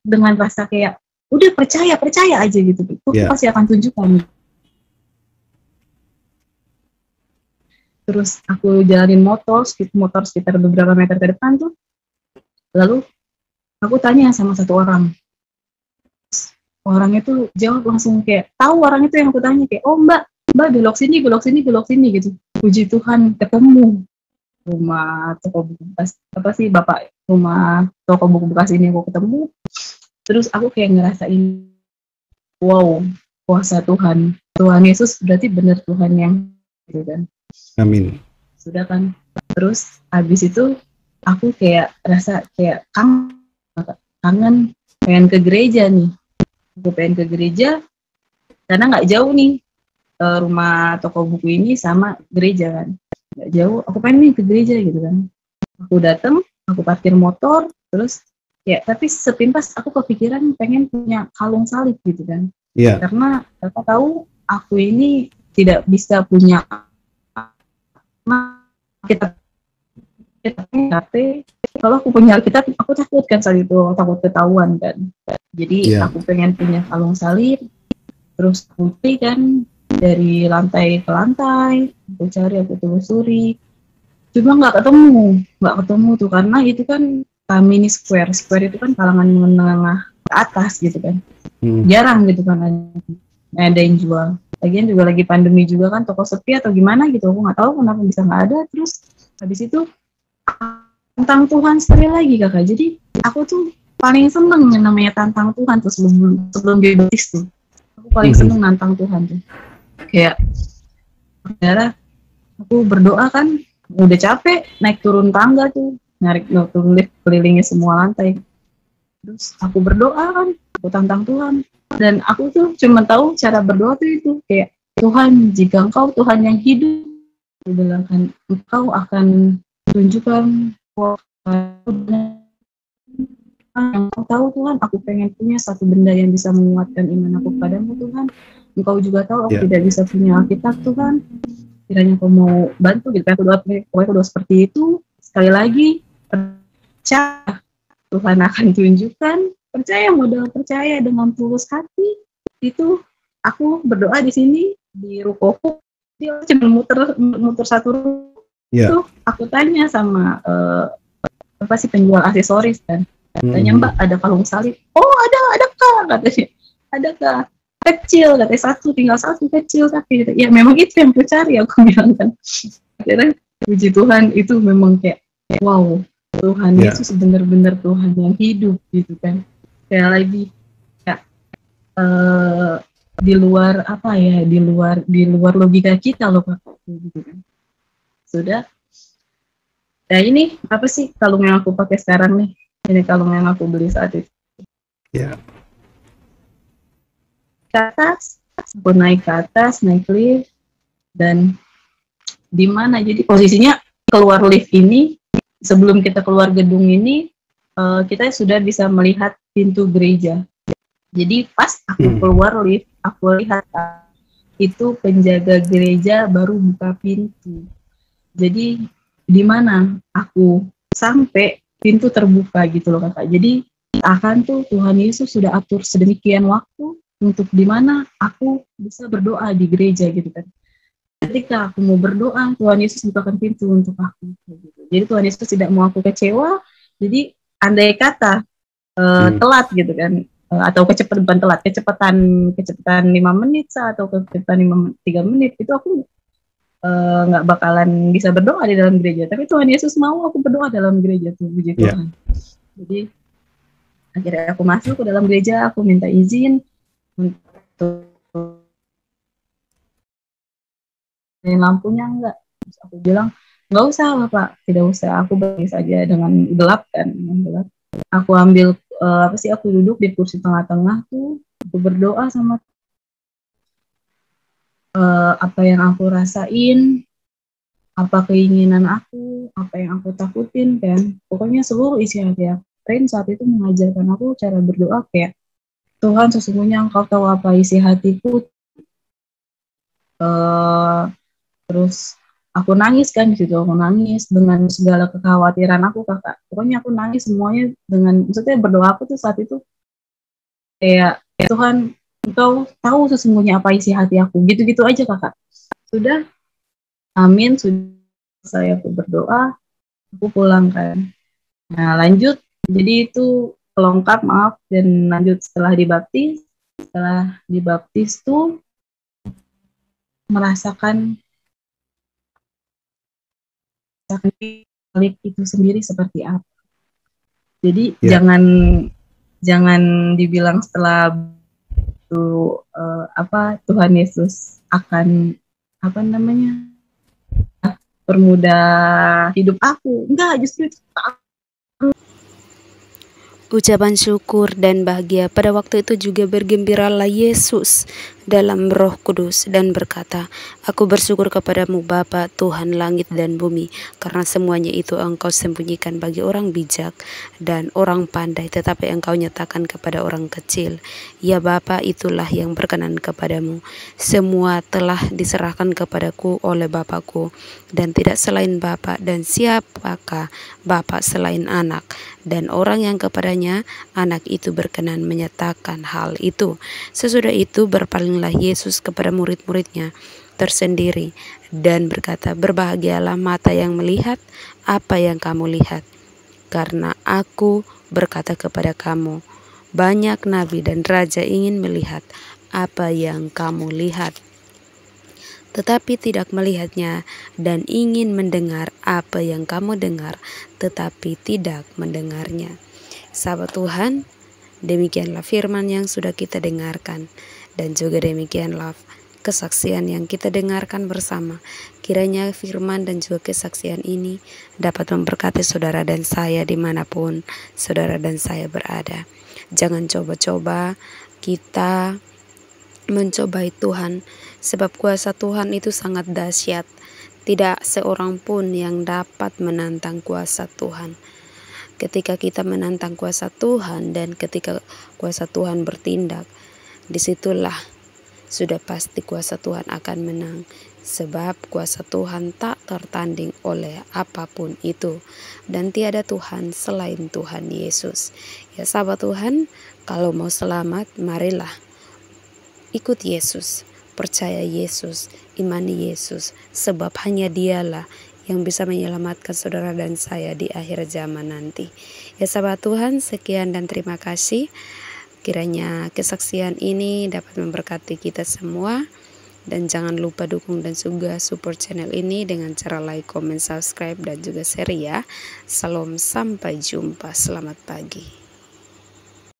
Speaker 1: dengan rasa kayak udah percaya aja gitu. Tuhan pasti akan tunjukkan. Terus aku jalanin motor sekitar beberapa meter ke depan tuh. Lalu aku tanya sama satu orang. Orang itu jawab langsung kayak tahu orang itu yang aku tanya, kayak, oh mbak belok sini gitu. Puji Tuhan, ketemu rumah toko buku bekas, rumah toko buku bekas ini aku ketemu. Terus aku kayak ngerasain, wow, kuasa Tuhan Yesus berarti benar Tuhan yang gitu kan.
Speaker 3: Amin.
Speaker 1: Sudah kan. Terus habis itu aku kayak rasa kayak kangen pengen ke gereja nih. Aku pengen ke gereja karena nggak jauh nih rumah toko buku ini sama gereja kan. Nggak jauh, aku pengen nih ke gereja gitu kan. Aku datang, aku parkir motor, terus ya tapi sepintas aku kepikiran pengen punya kalung salib gitu kan. Karena aku tahu aku ini tidak bisa punya kita kalau aku punya Alkitab, aku takut kan saat itu, takut ketahuan kan. Jadi aku pengen punya kalung salib, terus putih kan, dari lantai ke lantai, aku cari, aku telusuri, cuma nggak ketemu tuh, karena itu kan Tamini Square itu kan kalangan menengah ke atas gitu kan, jarang gitu kan ada yang jual. Lagian juga lagi pandemi juga kan, toko sepi atau gimana gitu, aku nggak tahu kenapa bisa nggak ada. Terus habis itu tantang Tuhan sekali lagi kakak. Jadi aku tuh paling seneng yang namanya tantang Tuhan tuh sebelum dibaptis tuh. Aku paling seneng nantang Tuhan tuh. Kayak saudara, aku berdoa kan, udah capek naik turun tangga tuh, turun lift kelilingnya semua lantai. Terus aku berdoa kan, aku tantang Tuhan. Dan aku tuh cuma tahu cara berdoa tuh itu kayak, Tuhan, jika Engkau Tuhan yang hidup, Dia bilang kan, engkau akan tunjukkan yang kau tahu Tuhan, aku pengen punya satu benda yang bisa menguatkan iman aku padamu Tuhan. Engkau juga tahu aku tidak bisa punya Alkitab Tuhan. Kiranya kau mau bantu gitu. Aku doa seperti itu. Sekali lagi, percaya Tuhan akan tunjukkan. Percaya, modal percaya dengan tulus hati. Itu aku berdoa di sini di rukoku. Dia cuma muter satu ruko. Itu aku tanya sama apa sih penjual aksesoris kan. Katanya Mbak ada kalung salib. Oh ada kak katanya. Ada kak kecil katanya tinggal satu kecil tapi ya memang itu yang aku cari aku bilang kan. Akhirnya puji Tuhan itu memang kayak wow Tuhan Yesus benar-benar Tuhan yang hidup gitu kan. Kayak lagi kayak di luar apa ya di luar logika kita loh Pak gitu kan. Sudah. Nah ini apa sih kalung yang aku pakai sekarang nih? Ini kalung yang aku beli saat itu.
Speaker 3: Ya.
Speaker 1: Ke atas, aku naik ke atas, naik lift, dan di mana? Jadi posisinya keluar lift ini, sebelum kita keluar gedung ini, kita sudah bisa melihat pintu gereja. Jadi pas aku keluar lift, aku lihat itu penjaga gereja baru buka pintu. Jadi di mana aku sampai pintu terbuka gitu loh kakak. Jadi akan tuh Tuhan Yesus sudah atur sedemikian waktu untuk di mana aku bisa berdoa di gereja gitu kan. Ketika aku mau berdoa, Tuhan Yesus bukakan pintu untuk aku. Gitu. Jadi Tuhan Yesus tidak mau aku kecewa. Jadi andai kata telat gitu kan, atau kecepatan 5 menit atau kecepatan 3 menit itu aku nggak bakalan bisa berdoa di dalam gereja, tapi Tuhan Yesus mau aku berdoa dalam gereja tuh, puji Tuhan. Jadi akhirnya aku masuk ke dalam gereja, aku minta izin untuk lampunya enggak. Terus aku bilang nggak usah Bapak, tidak usah, aku bagi saja dengan gelap kan, dengan gelap. Aku ambil aku duduk di kursi tengah-tengah tuh, aku berdoa sama apa yang aku rasain, apa keinginan aku, apa yang aku takutin kan. Pokoknya seluruh isi hati aku. Rain saat itu mengajarkan aku cara berdoa kayak, Tuhan sesungguhnya Engkau tahu apa isi hatiku. Terus aku nangis kan di situ, aku nangis dengan segala kekhawatiran aku kakak. Pokoknya aku nangis semuanya dengan, maksudnya berdoa aku tuh saat itu kayak Tuhan Engkau tahu sesungguhnya apa isi hati aku, gitu-gitu aja kakak. Sudah, amin, sudah saya aku berdoa, aku pulang kan. Nah lanjut, jadi itu kelengkap maaf, dan lanjut setelah dibaptis tuh merasakan itu sendiri seperti apa. Jadi jangan dibilang setelah itu Tuhan Yesus akan permudah hidup aku. Enggak, justru itu
Speaker 2: Ucapan syukur dan bahagia pada waktu itu juga bergembiralah Yesus dalam Roh Kudus dan berkata, Aku bersyukur kepadamu Bapa Tuhan langit dan bumi, karena semuanya itu Engkau sembunyikan bagi orang bijak dan orang pandai, tetapi Engkau nyatakan kepada orang kecil. Ya Bapa, itulah yang berkenan kepadamu. Semua telah diserahkan kepadaku oleh Bapakku, dan tidak selain Bapa, dan siapakah Bapa selain anak, dan orang yang kepadanya anak itu berkenan menyatakan hal itu. Sesudah itu berpalinglah Yesus kepada murid-muridnya tersendiri dan berkata, Berbahagialah mata yang melihat apa yang kamu lihat, karena aku berkata kepada kamu, banyak nabi dan raja ingin melihat apa yang kamu lihat, tetapi tidak melihatnya, dan ingin mendengar apa yang kamu dengar, tetapi tidak mendengarnya. Sahabat Tuhan, demikianlah firman yang sudah kita dengarkan, dan juga demikianlah kesaksian yang kita dengarkan bersama. Kiranya firman dan juga kesaksian ini dapat memberkati saudara dan saya dimanapun saudara dan saya berada. Jangan coba-coba kita mencobai Tuhan, sebab kuasa Tuhan itu sangat dahsyat. Tidak seorang pun yang dapat menantang kuasa Tuhan. Ketika kita menantang kuasa Tuhan dan ketika kuasa Tuhan bertindak, disitulah sudah pasti kuasa Tuhan akan menang. Sebab kuasa Tuhan tak tertanding oleh apapun itu. Dan tiada Tuhan selain Tuhan Yesus. Ya sahabat Tuhan, kalau mau selamat, marilah ikut Yesus. Percaya Yesus, imani Yesus. Sebab hanya Dialah yang bisa menyelamatkan saudara dan saya di akhir zaman nanti. Ya sahabat Tuhan, sekian dan terima kasih. Kiranya kesaksian ini dapat memberkati kita semua. Dan jangan lupa dukung dan juga support channel ini dengan cara like, comment, subscribe, dan juga share ya. Salam, sampai jumpa. Selamat pagi.